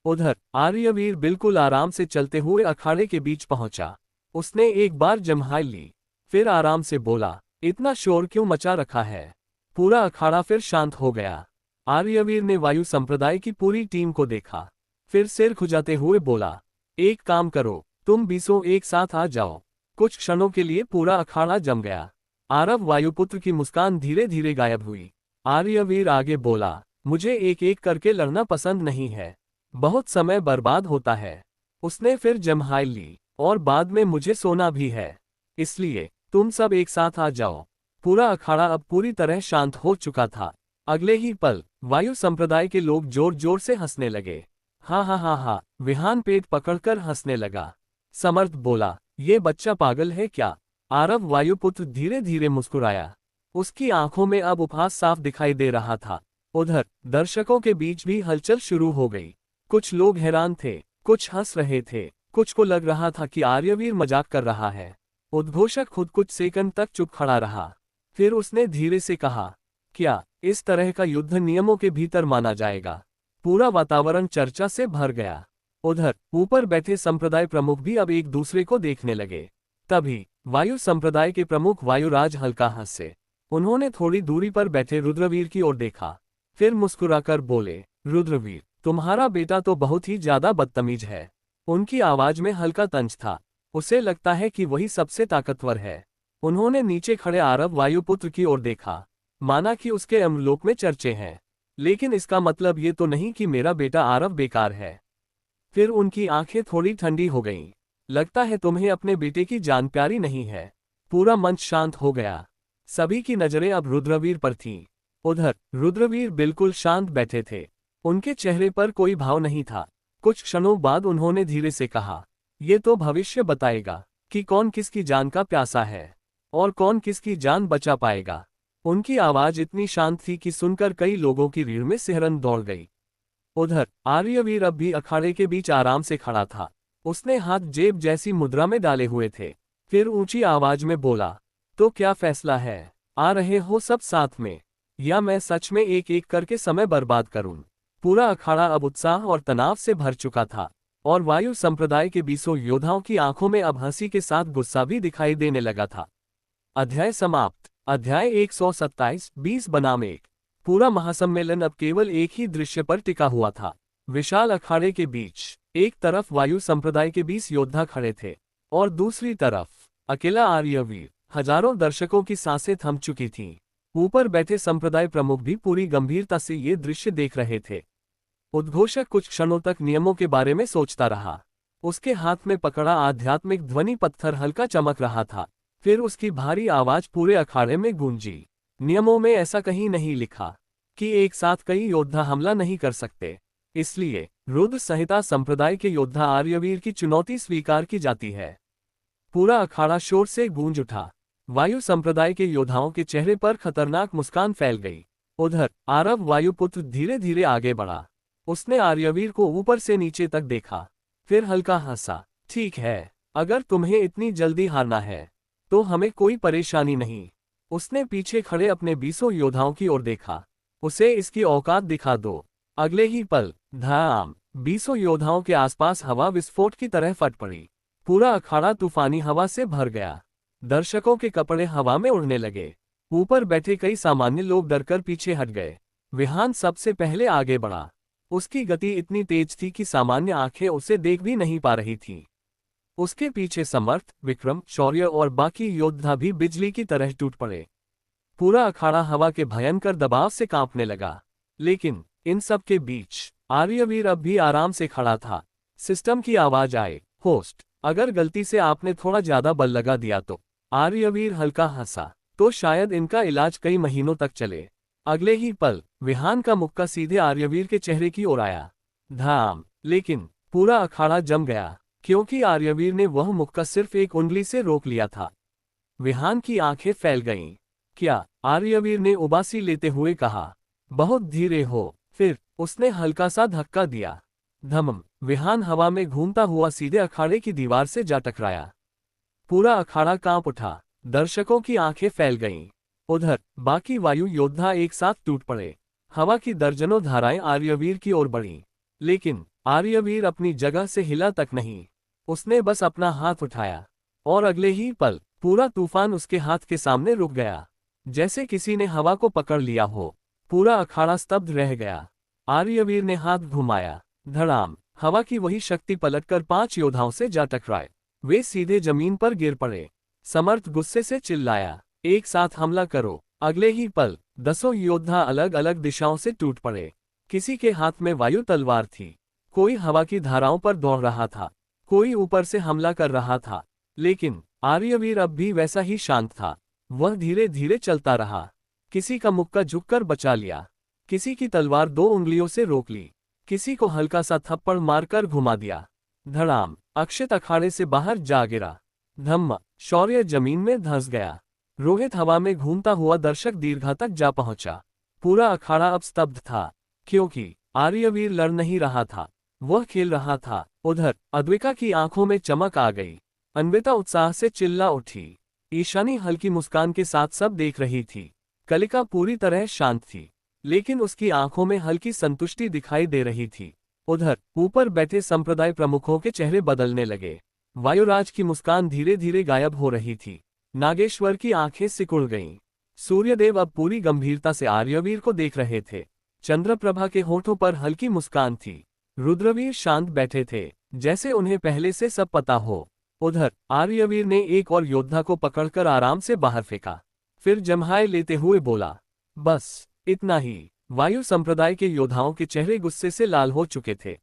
उधर आर्यवीर बिल्कुल आराम से चलते हुए अखाड़े के बीच पहुंचा। उसने एक बार जम्हाई ली, फिर आराम से बोला, इतना शोर क्यों मचा रखा है? पूरा अखाड़ा फिर शांत हो गया। आर्यवीर ने वायु संप्रदाय की पूरी टीम को देखा, फिर सिर खुजाते हुए बोला, एक काम करो, तुम 20 एक साथ आ जाओ। कुछ क्षणों के लिए पूरा अखाड़ा जम गया। आरव वायुपुत्र की मुस्कान धीरे धीरे गायब हुई। आर्यवीर आगे बोला, मुझे एक एक करके लड़ना पसंद नहीं है, बहुत समय बर्बाद होता है। उसने फिर जम्हाई ली, और बाद में मुझे सोना भी है, इसलिए तुम सब एक साथ आ जाओ। पूरा अखाड़ा अब पूरी तरह शांत हो चुका था। अगले ही पल वायु संप्रदाय के लोग जोर जोर से हंसने लगे। हाँ हाँ हाँ हाँ, विहान पेट पकड़कर हंसने लगा। समर्थ बोला, ये बच्चा पागल है क्या? आरव वायुपुत्र धीरे धीरे मुस्कुराया। उसकी आंखों में अब उपहास साफ दिखाई दे रहा था। उधर दर्शकों के बीच भी हलचल शुरू हो गई। कुछ लोग हैरान थे, कुछ हंस रहे थे, कुछ को लग रहा था कि आर्यवीर मजाक कर रहा है। उद्घोषक खुद कुछ सेकंड तक चुप खड़ा रहा। फिर उसने धीरे से कहा, क्या इस तरह का युद्ध नियमों के भीतर माना जाएगा? पूरा वातावरण चर्चा से भर गया। उधर ऊपर बैठे संप्रदाय प्रमुख भी अब एक दूसरे को देखने लगे। तभी वायु संप्रदाय के प्रमुख वायुराज हल्का हंसे। उन्होंने थोड़ी दूरी पर बैठे रुद्रवीर की ओर देखा, फिर मुस्कुराकर बोले, रुद्रवीर, तुम्हारा बेटा तो बहुत ही ज्यादा बदतमीज है। उनकी आवाज में हल्का तंज था। उसे लगता है कि वही सबसे ताकतवर है। उन्होंने नीचे खड़े आरव वायुपुत्र की ओर देखा, माना कि उसके अमलोक में चर्चे हैं, लेकिन इसका मतलब ये तो नहीं कि मेरा बेटा आरव बेकार है। फिर उनकी आंखें थोड़ी ठंडी हो गईं। लगता है तुम्हें अपने बेटे की जान प्यारी नहीं है। पूरा मंच शांत हो गया। सभी की नजरें अब रुद्रवीर पर थीं। उधर रुद्रवीर बिल्कुल शांत बैठे थे। उनके चेहरे पर कोई भाव नहीं था। कुछ क्षणों बाद उन्होंने धीरे से कहा, ये तो भविष्य बताएगा कि कौन किसकी जान का प्यासा है और कौन किसकी जान बचा पाएगा। उनकी आवाज इतनी शांत थी कि सुनकर कई लोगों की रीढ़ में सिहरन दौड़ गई। उधर आर्यवीर अब भी अखाड़े के बीच आराम से खड़ा था। उसने हाथ जेब जैसी मुद्रा में डाले हुए थे। फिर ऊंची आवाज में बोला, तो क्या फैसला है? आ रहे हो सब साथ में, या मैं सच में एक एक करके समय बर्बाद करूं? पूरा अखाड़ा अब उत्साह और तनाव से भर चुका था, और वायु संप्रदाय के 20 योद्धाओं की आंखों में अब हंसी के साथ गुस्सा भी दिखाई देने लगा था। अध्याय समाप्त। अध्याय 127 20 बनाम 1। पूरा महासम्मेलन अब केवल एक ही दृश्य पर टिका हुआ था। विशाल अखाड़े के बीच एक तरफ वायु संप्रदाय के 20 योद्धा खड़े थे और दूसरी तरफ अकेला आर्यवीर। हजारों दर्शकों की सांसें थम चुकी थीं। ऊपर बैठे संप्रदाय प्रमुख भी पूरी गंभीरता से ये दृश्य देख रहे थे। उद्घोषक कुछ क्षणों तक नियमों के बारे में सोचता रहा। उसके हाथ में पकड़ा आध्यात्मिक ध्वनि पत्थर हल्का चमक रहा था। फिर उसकी भारी आवाज पूरे अखाड़े में गूंजी। नियमों में ऐसा कहीं नहीं लिखा कि एक साथ कई योद्धा हमला नहीं कर सकते, इसलिए रुद्र संहिता संप्रदाय के योद्धा आर्यवीर की चुनौती स्वीकार की जाती है। पूरा अखाड़ा शोर से गूंज उठा। वायु संप्रदाय के योद्धाओं के चेहरे पर खतरनाक मुस्कान फैल गई। उधर आरव वायुपुत्र धीरे धीरे आगे बढ़ा। उसने आर्यवीर को ऊपर से नीचे तक देखा, फिर हल्का हंसा। ठीक है, अगर तुम्हें इतनी जल्दी हारना है तो हमें कोई परेशानी नहीं। उसने पीछे खड़े अपने 20 योद्धाओं की ओर देखा। उसे इसकी औकात दिखा दो। अगले ही पल धाम 20 योद्धाओं के आसपास हवा विस्फोट की तरह फट पड़ी। पूरा अखाड़ा तूफानी हवा से भर गया। दर्शकों के कपड़े हवा में उड़ने लगे। ऊपर बैठे कई सामान्य लोग डरकर पीछे हट गए। विहान सबसे पहले आगे बढ़ा। उसकी गति इतनी तेज थी कि सामान्य आंखें उसे देख भी नहीं पा रही थीं। उसके पीछे समर्थ, विक्रम, शौर्य और बाकी योद्धा भी बिजली की तरह टूट पड़े। पूरा अखाड़ा हवा के भयंकर दबाव से कांपने लगा। लेकिन इन सब के बीच आर्यवीर अब भी आराम से खड़ा था। सिस्टम की आवाज आए, होस्ट, अगर गलती से आपने थोड़ा ज्यादा बल लगा दिया तो। आर्यवीर हल्का हंसा, तो शायद इनका इलाज कई महीनों तक चले। अगले ही पल विहान का मुक्का सीधे आर्यवीर के चेहरे की ओर आया। धाम। लेकिन पूरा अखाड़ा जम गया, क्योंकि आर्यवीर ने वह मुक्का सिर्फ एक उंगली से रोक लिया था। विहान की आंखें फैल गईं। क्या? आर्यवीर ने उबासी लेते हुए कहा। बहुत धीरे हो। फिर उसने हल्का सा धक्का दिया। धमम। विहान हवा में घूमता हुआ सीधे अखाड़े की दीवार से जा टकराया। पूरा अखाड़ा कांप उठा। दर्शकों की आंखें फैल गईं। उधर बाकी वायु योद्धा एक साथ टूट पड़े। हवा की दर्जनों धाराएं आर्यवीर की ओर बढ़ीं। लेकिन आर्यवीर अपनी जगह से हिला तक नहीं। उसने बस अपना हाथ उठाया और अगले ही पल पूरा तूफान उसके हाथ के सामने रुक गया, जैसे किसी ने हवा को पकड़ लिया हो। पूरा अखाड़ा स्तब्ध रह गया। आर्यवीर ने हाथ घुमाया। धड़ाम। हवा की वही शक्ति पलटकर 5 योद्धाओं से जा टकराए। वे सीधे जमीन पर गिर पड़े। समर्थ गुस्से से चिल्लाया, एक साथ हमला करो। अगले ही पल 10 योद्धा अलग अलग दिशाओं से टूट पड़े। किसी के हाथ में वायु तलवार थी, कोई हवा की धाराओं पर दौड़ रहा था, कोई ऊपर से हमला कर रहा था। लेकिन आर्यवीर अब भी वैसा ही शांत था। वह धीरे धीरे चलता रहा। किसी का मुक्का झुककर बचा लिया, किसी की तलवार 2 उंगलियों से रोक ली, किसी को हल्का सा थप्पड़ मारकर घुमा दिया। धड़ाम। अक्षत अखाड़े से बाहर जा गिरा। धम्म। शौर्य जमीन में धंस गया। रोहित हवा में घूमता हुआ दर्शक दीर्घा तक जा पहुंचा। पूरा अखाड़ा अब स्तब्ध था, क्योंकि आर्यवीर लड़ नहीं रहा था, वह खेल रहा था। उधर अद्विका की आंखों में चमक आ गई। अन्विता उत्साह से चिल्ला उठी। ईशानी हल्की मुस्कान के साथ सब देख रही थी। कलिका पूरी तरह शांत थी, लेकिन उसकी आंखों में हल्की संतुष्टि दिखाई दे रही थी। उधर ऊपर बैठे संप्रदाय प्रमुखों के चेहरे बदलने लगे। वायुराज की मुस्कान धीरे धीरे गायब हो रही थी। नागेश्वर की आंखें सिकुड़ गईं। सूर्यदेव अब पूरी गंभीरता से आर्यवीर को देख रहे थे। चंद्रप्रभा के होठों पर हल्की मुस्कान थी। रुद्रवीर शांत बैठे थे, जैसे उन्हें पहले से सब पता हो। उधर आर्यवीर ने एक और योद्धा को पकड़कर आराम से बाहर फेंका, फिर जम्हाए लेते हुए बोला, बस इतना ही। वायु संप्रदाय के योद्धाओं के चेहरे गुस्से से लाल हो चुके थे।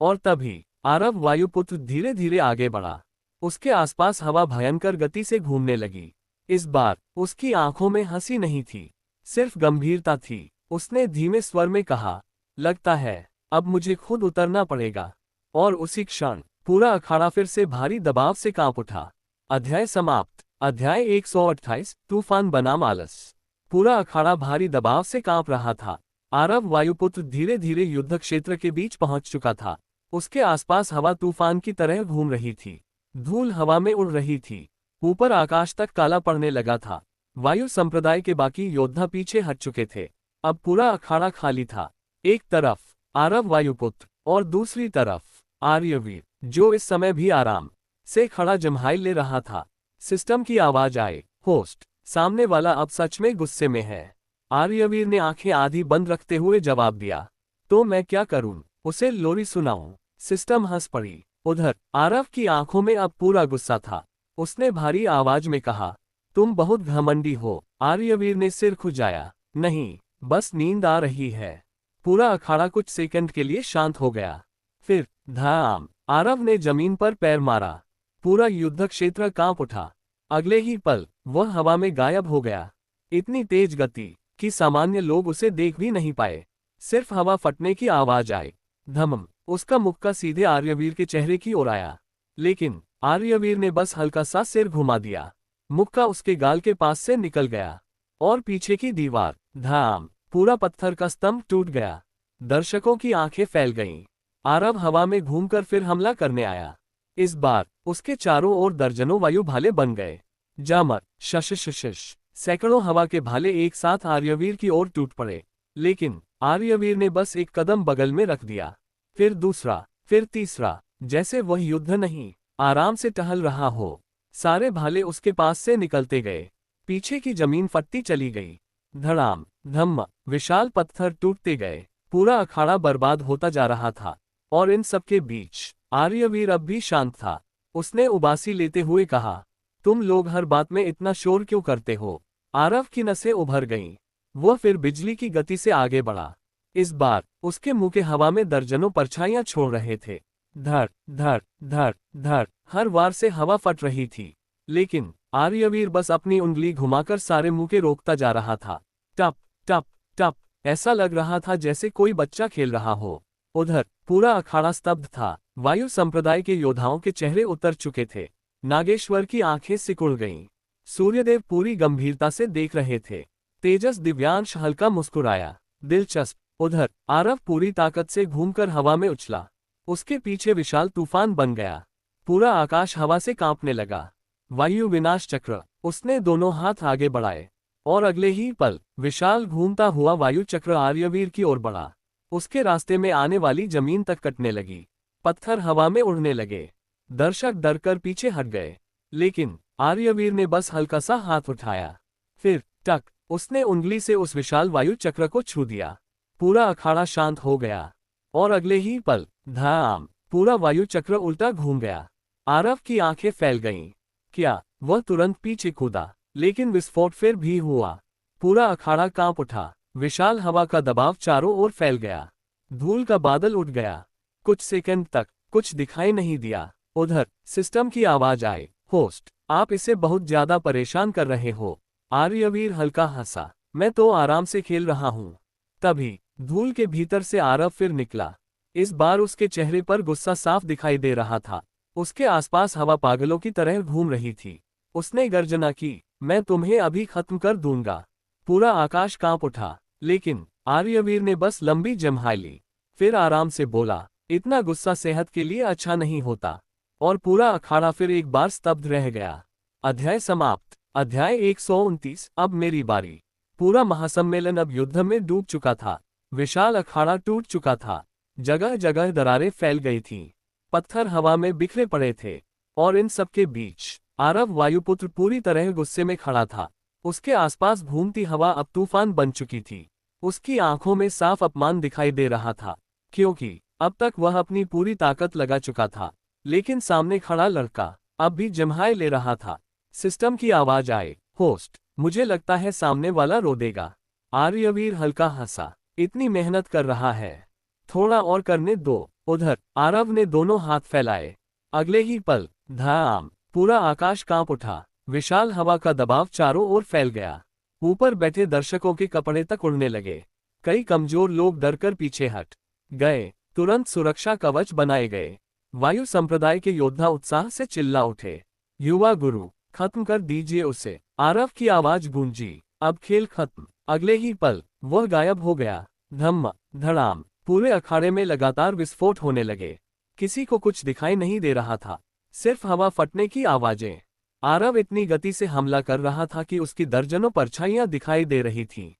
और तभी आरव वायुपुत्र धीरे धीरे आगे बढ़ा। उसके आसपास हवा भयंकर गति से घूमने लगी। इस बार उसकी आंखों में हंसी नहीं थी, सिर्फ गंभीरता थी। उसने धीमे स्वर में कहा, लगता है अब मुझे खुद उतरना पड़ेगा। और उसी क्षण पूरा अखाड़ा फिर से भारी दबाव से कांप उठा। अध्याय समाप्त। अध्याय 128 तूफान बनाम आलस। पूरा अखाड़ा भारी दबाव से कांप रहा था। आरव वायुपुत्र धीरे धीरे युद्ध क्षेत्र के बीच पहुंच चुका था। उसके आसपास हवा तूफान की तरह घूम रही थी। धूल हवा में उड़ रही थी। ऊपर आकाश तक काला पड़ने लगा था। वायु संप्रदाय के बाकी योद्धा पीछे हट चुके थे। अब पूरा अखाड़ा खाली था। एक तरफ आरव वायुपुत्र और दूसरी तरफ आर्यवीर, जो इस समय भी आराम से खड़ा जम्हाई ले रहा था। सिस्टम की आवाज आए, होस्ट, सामने वाला अब सच में गुस्से में है। आर्यवीर ने आंखें आधी बंद रखते हुए जवाब दिया, तो मैं क्या करूं, उसे लोरी सुनाऊं? सिस्टम हंस पड़ी। उधर आरव की आंखों में अब पूरा गुस्सा था। उसने भारी आवाज में कहा, तुम बहुत घमंडी हो। आर्यवीर ने सिर खुजाया, नहीं, बस नींद आ रही है। पूरा अखाड़ा कुछ सेकंड के लिए शांत हो गया। फिर धाम, आरव ने जमीन पर पैर मारा। पूरा युद्ध क्षेत्र कांप उठा। अगले ही पल वह हवा में गायब हो गया। इतनी तेज गति कि सामान्य लोग उसे देख भी नहीं पाए। सिर्फ हवा फटने की आवाज आई। धमम, उसका मुक्का सीधे आर्यवीर के चेहरे की ओर आया। लेकिन आर्यवीर ने बस हल्का सा सिर घुमा दिया। मुक्का उसके गाल के पास से निकल गया और पीछे की दीवार, धाम, पूरा पत्थर का स्तंभ टूट गया। दर्शकों की आंखें फैल गईं। आरव हवा में घूमकर फिर हमला करने आया। इस बार उसके चारों ओर दर्जनों वायु भाले बन गए। जामर, शश, सैकड़ों हवा के भाले एक साथ आर्यवीर की ओर टूट पड़े। लेकिन आर्यवीर ने बस एक कदम बगल में रख दिया, फिर दूसरा, फिर तीसरा, जैसे वह युद्ध नहीं, आराम से टहल रहा हो। सारे भाले उसके पास से निकलते गए। पीछे की जमीन फटती चली गई। धड़ाम, धम्म, विशाल पत्थर टूटते गए। पूरा अखाड़ा बर्बाद होता जा रहा था। और इन सबके बीच आर्यवीर अब भी शांत था। उसने उबासी लेते हुए कहा, तुम लोग हर बात में इतना शोर क्यों करते हो? आरव की नसें उभर गईं। वह फिर बिजली की गति से आगे बढ़ा। इस बार उसके मुंह के हवा में दर्जनों परछाइयां छोड़ रहे थे। धड़ धड़ धड़ धड़, हर वार से हवा फट रही थी। लेकिन आर्यवीर बस अपनी उंगली घुमाकर सारे मुंह के रोकता जा रहा था। टप टप टप, ऐसा लग रहा था जैसे कोई बच्चा खेल रहा हो। उधर पूरा अखाड़ा स्तब्ध था। वायु संप्रदाय के योद्धाओं के चेहरे उतर चुके थे। नागेश्वर की आंखें सिकुड़ गईं। सूर्यदेव पूरी गंभीरता से देख रहे थे। तेजस दिव्यांश हल्का मुस्कुराया। दिलचस्प। उधर आरव पूरी ताकत से घूमकर हवा में उछला। उसके पीछे विशाल तूफान बन गया। पूरा आकाश हवा से कांपने लगा। वायु विनाश चक्र, उसने दोनों हाथ आगे बढ़ाए और अगले ही पल विशाल घूमता हुआ वायु चक्र आर्यवीर की ओर बढ़ा। उसके रास्ते में आने वाली जमीन तक कटने लगी। पत्थर हवा में उड़ने लगे। दर्शक डरकर पीछे हट गए। लेकिन आर्यवीर ने बस हल्का सा हाथ उठाया। फिर टक, उसने उंगली से उस विशाल वायु चक्र को छू दिया। पूरा अखाड़ा शांत हो गया और अगले ही पल धाम, पूरा वायु चक्र उल्टा घूम गया। आरव की आंखें फैल गईं। क्या? वह तुरंत पीछे कूदा, लेकिन विस्फोट फिर भी हुआ। पूरा अखाड़ा कांप उठा। विशाल हवा का दबाव चारों ओर फैल गया। धूल का बादल उठ गया। कुछ सेकंड तक कुछ दिखाई नहीं दिया। उधर सिस्टम की आवाज आई, होस्ट, आप इसे बहुत ज्यादा परेशान कर रहे हो। आर्यवीर हल्का हंसा, मैं तो आराम से खेल रहा हूं। तभी धूल के भीतर से आरव फिर निकला। इस बार उसके चेहरे पर गुस्सा साफ दिखाई दे रहा था। उसके आसपास हवा पागलों की तरह घूम रही थी। उसने गर्जना की, मैं तुम्हें अभी खत्म कर दूंगा। पूरा आकाश कांप उठा। लेकिन आर्यवीर ने बस लंबी जम्हाई ली। फिर आराम से बोला, इतना गुस्सा सेहत के लिए अच्छा नहीं होता। और पूरा अखाड़ा फिर एक बार स्तब्ध रह गया। अध्याय समाप्त। अध्याय 129। अब मेरी बारी। पूरा महासम्मेलन अब युद्ध में डूब चुका था। विशाल अखाड़ा टूट चुका था। जगह जगह दरारें फैल गई थीं। पत्थर हवा में बिखरे पड़े थे। और इन सबके बीच आरव वायुपुत्र पूरी तरह गुस्से में खड़ा था। उसके आसपास घूमती हवा अब तूफान बन चुकी थी। उसकी आंखों में साफ अपमान दिखाई दे रहा था, क्योंकि अब तक वह अपनी पूरी ताकत लगा चुका था। लेकिन सामने खड़ा लड़का अब भी जम्हाई ले रहा था। सिस्टम की आवाज आए, होस्ट, मुझे लगता है सामने वाला रो देगा। आर्यवीर हल्का हंसा, इतनी मेहनत कर रहा है, थोड़ा और करने दो। उधर आरव ने दोनों हाथ फैलाए। अगले ही पल धाम, पूरा आकाश कांप उठा। विशाल हवा का दबाव चारों ओर फैल गया। ऊपर बैठे दर्शकों के कपड़े तक उड़ने लगे। कई कमजोर लोग डरकर पीछे हट गए। तुरंत सुरक्षा कवच बनाए गए। वायु संप्रदाय के योद्धा उत्साह से चिल्ला उठे, युवा गुरु, खत्म कर दीजिए उसे। आरव की आवाज गूंजी, अब खेल खत्म। अगले ही पल वह गायब हो गया। धम्म, धड़ाम, पूरे अखाड़े में लगातार विस्फोट होने लगे। किसी को कुछ दिखाई नहीं दे रहा था, सिर्फ हवा फटने की आवाजें। आरव इतनी गति से हमला कर रहा था कि उसकी दर्जनों परछाइयां दिखाई दे रही थीं।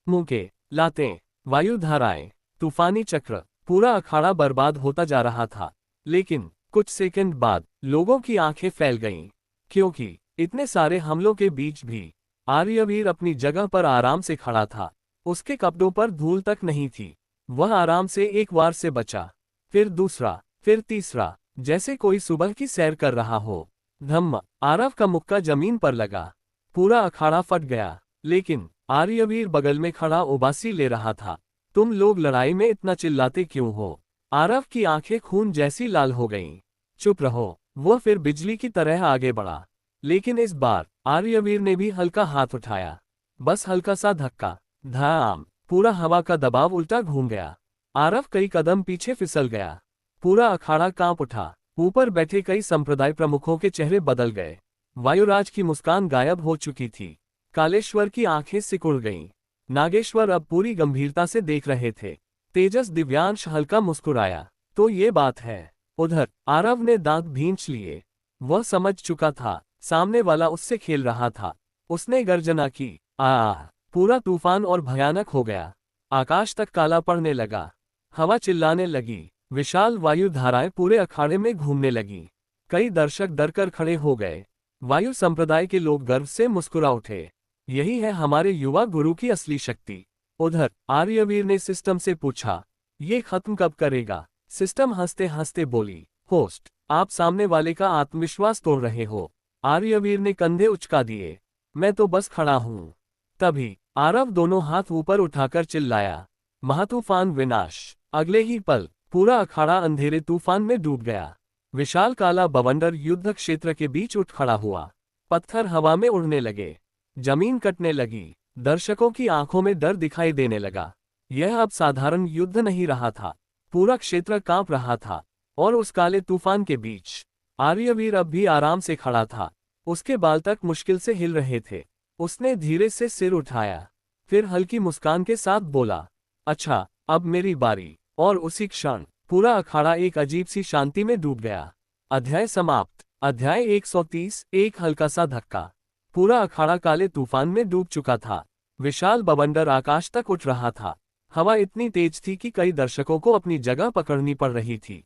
मुके, लातें, वायु धाराएं, तूफानी चक्र, पूरा अखाड़ा बर्बाद होता जा रहा था। लेकिन कुछ सेकंड बाद लोगों की आंखें फैल गईं, क्योंकि इतने सारे हमलों के बीच भी आर्यवीर अपनी जगह पर आराम से खड़ा था। उसके कपड़ों पर धूल तक नहीं थी। वह आराम से एक वार से बचा, फिर दूसरा, फिर तीसरा, जैसे कोई सुबह की सैर कर रहा हो। धम्म, आरव का मुक्का जमीन पर लगा। पूरा अखाड़ा फट गया, लेकिन आर्यवीर बगल में खड़ा उबासी ले रहा था। तुम लोग लड़ाई में इतना चिल्लाते क्यों हो? आरव की आंखें खून जैसी लाल हो गईं। चुप रहो। वह फिर बिजली की तरह आगे बढ़ा, लेकिन इस बार आर्यवीर ने भी हल्का हाथ उठाया, बस हल्का सा धक्का। धाम, पूरा हवा का दबाव उल्टा घूम गया। आरव कई कदम पीछे फिसल गया। पूरा अखाड़ा कांप उठा। ऊपर बैठे कई संप्रदाय प्रमुखों के चेहरे बदल गए। वायुराज की मुस्कान गायब हो चुकी थी। कालेश्वर की आंखें सिकुड़ गईं। नागेश्वर अब पूरी गंभीरता से देख रहे थे। तेजस दिव्यांश हल्का मुस्कुराया। तो ये बात है। उधर आरव ने दांत भींच लिए। वह समझ चुका था, सामने वाला उससे खेल रहा था। उसने गर्जना की, आह! पूरा तूफान और भयानक हो गया। आकाश तक काला पड़ने लगा। हवा चिल्लाने लगी। विशाल वायु धाराएं पूरे अखाड़े में घूमने लगी। कई दर्शक डरकर खड़े हो गए। वायु संप्रदाय के लोग गर्व से मुस्कुरा उठे। यही है हमारे युवा गुरु की असली शक्ति। उधर आर्यवीर ने सिस्टम से पूछा, ये खत्म कब करेगा? सिस्टम हंसते हंसते बोली, होस्ट, आप सामने वाले का आत्मविश्वास तोड़ रहे हो। आर्यवीर ने कंधे उचका दिए, मैं तो बस खड़ा हूं। तभी आरव दोनों हाथ ऊपर उठाकर चिल्लाया, महातूफान विनाश। अगले ही पल पूरा अखाड़ा अंधेरे तूफान में डूब गया। विशाल काला बवंडर युद्ध क्षेत्र के बीच उठ खड़ा हुआ। पत्थर हवा में उड़ने लगे। जमीन कटने लगी। दर्शकों की आंखों में डर दिखाई देने लगा। यह अब साधारण युद्ध नहीं रहा था। पूरा क्षेत्र कांप रहा था। और उस काले तूफान के बीच आर्यवीर अब भी आराम से खड़ा था। उसके बाल तक मुश्किल से हिल रहे थे। उसने धीरे से सिर उठाया, फिर हल्की मुस्कान के साथ बोला, अच्छा, अब मेरी बारी। और उसी क्षण पूरा अखाड़ा एक अजीब सी शांति में डूब गया। अध्याय समाप्त। अध्याय 130। एक हल्का सा धक्का। पूरा अखाड़ा काले तूफान में डूब चुका था। विशाल बवंडर आकाश तक उठ रहा था। हवा इतनी तेज थी कि कई दर्शकों को अपनी जगह पकड़नी पड़ रही थी।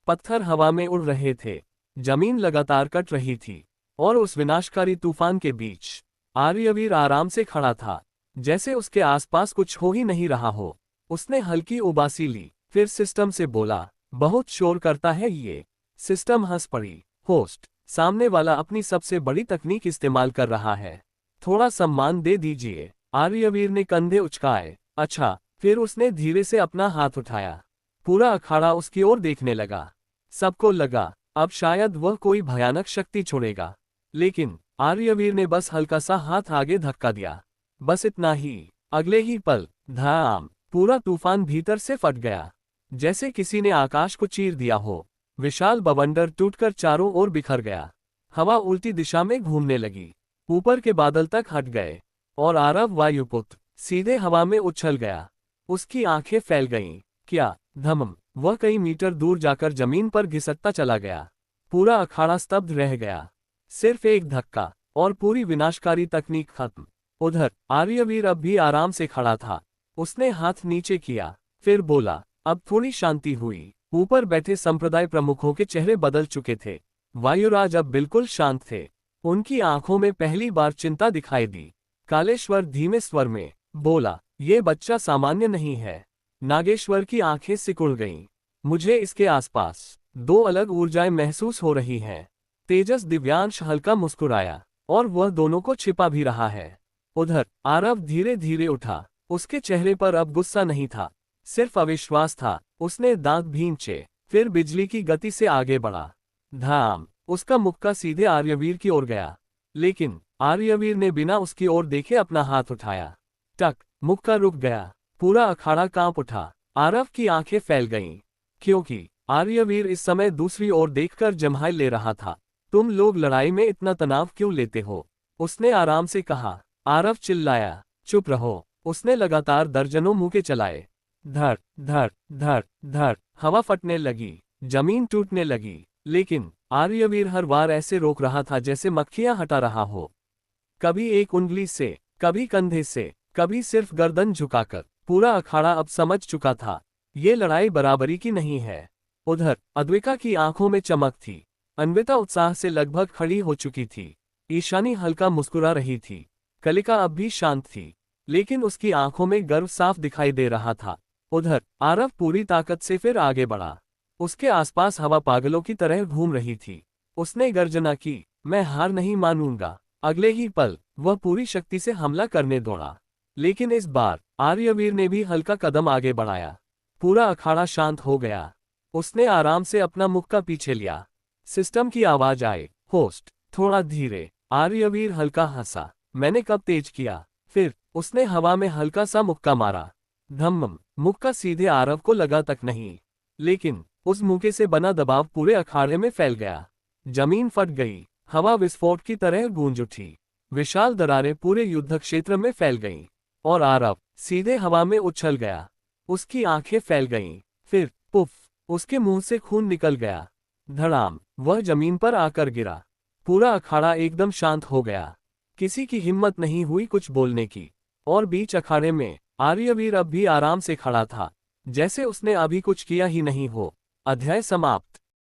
पत्थर हवा में उड़ रहे थे। जमीन लगातार कट रही थी। और उस विनाशकारी तूफान के बीच आर्यवीर आराम से खड़ा था, जैसे उसके आसपास कुछ हो ही नहीं रहा हो। उसने हल्की उबासी ली, फिर सिस्टम से बोला, बहुत शोर करता है ये। सिस्टम हंस पड़ी, होस्ट, सामने वाला अपनी सबसे बड़ी तकनीक इस्तेमाल कर रहा है। थोड़ा सम्मान दे दीजिए। आर्यवीर ने कंधे उचकाए। अच्छा। फिर उसने धीरे से अपना हाथ उठाया। पूरा अखाड़ा उसकी ओर देखने लगा। सबको लगा, अब शायद वह कोई भयानक शक्ति छोड़ेगा। लेकिन आर्यवीर ने बस हल्का सा हाथ आगे धक्का दिया। बस इतना ही। अगले ही पल, धाम, पूरा तूफान भीतर से फट गया, जैसे किसी ने आकाश को चीर दिया हो। विशाल बवंडर टूटकर चारों ओर बिखर गया। हवा उल्टी दिशा में घूमने लगी। ऊपर के बादल तक हट गए। और आरव वायुपुत्र सीधे हवा में उछल गया। उसकी आंखें फैल गईं। क्या? धमम, वह कई मीटर दूर जाकर जमीन पर घिसटता चला गया। पूरा अखाड़ा स्तब्ध रह गया। सिर्फ एक धक्का और पूरी विनाशकारी तकनीक खत्म। उधर आर्यवीर अब भी आराम से खड़ा था। उसने हाथ नीचे किया, फिर बोला, अब थोड़ी शांति हुई। ऊपर बैठे संप्रदाय प्रमुखों के चेहरे बदल चुके थे। वायुराज अब बिल्कुल शांत थे। उनकी आंखों में पहली बार चिंता दिखाई दी। कालेश्वर धीमे स्वर में बोला, ये बच्चा सामान्य नहीं है। नागेश्वर की आंखें सिकुड़ गईं। मुझे इसके आसपास दो अलग ऊर्जाएं महसूस हो रही हैं। तेजस दिव्यांश हल्का मुस्कुराया, और वह दोनों को छिपा भी रहा है। उधर आरव धीरे धीरे उठा। उसके चेहरे पर अब गुस्सा नहीं था, सिर्फ अविश्वास था। उसने दांत भींचे, फिर बिजली की गति से आगे बढ़ा। धाम, उसका मुक्का सीधे आर्यवीर की ओर गया। लेकिन आर्यवीर ने बिना उसकी ओर देखे अपना हाथ उठाया। टक, मुक्का रुक गया। पूरा अखाड़ा कांप उठा। आरव की आंखें फैल गईं, क्योंकि आर्यवीर इस समय दूसरी ओर देखकर जम्हाई ले रहा था। तुम लोग लड़ाई में इतना तनाव क्यों लेते हो? उसने आराम से कहा। आरव चिल्लाया, चुप रहो। उसने लगातार दर्जनों मुक्के चलाए। धड़ धड़ धड़ धड़, हवा फटने लगी। जमीन टूटने लगी। लेकिन आर्यवीर हर बार ऐसे रोक रहा था जैसे मक्खियां हटा रहा हो। कभी एक उंगली से, कभी कंधे से, कभी सिर्फ गर्दन झुकाकर। पूरा अखाड़ा अब समझ चुका था, ये लड़ाई बराबरी की नहीं है। उधर अद्विका की आंखों में चमक थी। अन्विता उत्साह से लगभग खड़ी हो चुकी थी। ईशानी हल्का मुस्कुरा रही थी। कलिका अब भी शांत थी, लेकिन उसकी आंखों में गर्व साफ दिखाई दे रहा था। उधर आरव पूरी ताकत से फिर आगे बढ़ा। उसके आसपास हवा पागलों की तरह घूम रही थी। उसने गर्जना की, मैं हार नहीं मानूंगा। अगले ही पल वह पूरी शक्ति से हमला करने दौड़ा, लेकिन इस बार आर्यवीर ने भी हल्का कदम आगे बढ़ाया। पूरा अखाड़ा शांत हो गया। उसने आराम से अपना मुक्का पीछे लिया। सिस्टम की आवाज आए, होस्ट थोड़ा धीरे। आर्यवीर हल्का हंसा, मैंने कब तेज किया। फिर उसने हवा में हल्का सा मुक्का मारा। धम्म। मुक्का सीधे आरव को लगा तक नहीं, लेकिन उस मुक्के से बना दबाव पूरे अखाड़े में फैल गया। जमीन फट गई। हवा विस्फोट की तरह गूंज उठी। विशाल दरारें पूरे युद्ध क्षेत्र में फैल गईं, और आरव सीधे हवा में उछल गया। उसकी आंखें फैल गईं। फिर पुफ, उसके मुंह से खून निकल गया। धड़ाम, वह जमीन पर आकर गिरा। पूरा अखाड़ा एकदम शांत हो गया। किसी की हिम्मत नहीं हुई कुछ बोलने की। और बीच अखाड़े में आर्यवीर अब भी आराम से खड़ा था, जैसे उसने अभी कुछ किया ही नहीं हो। अध्याय समाप्त।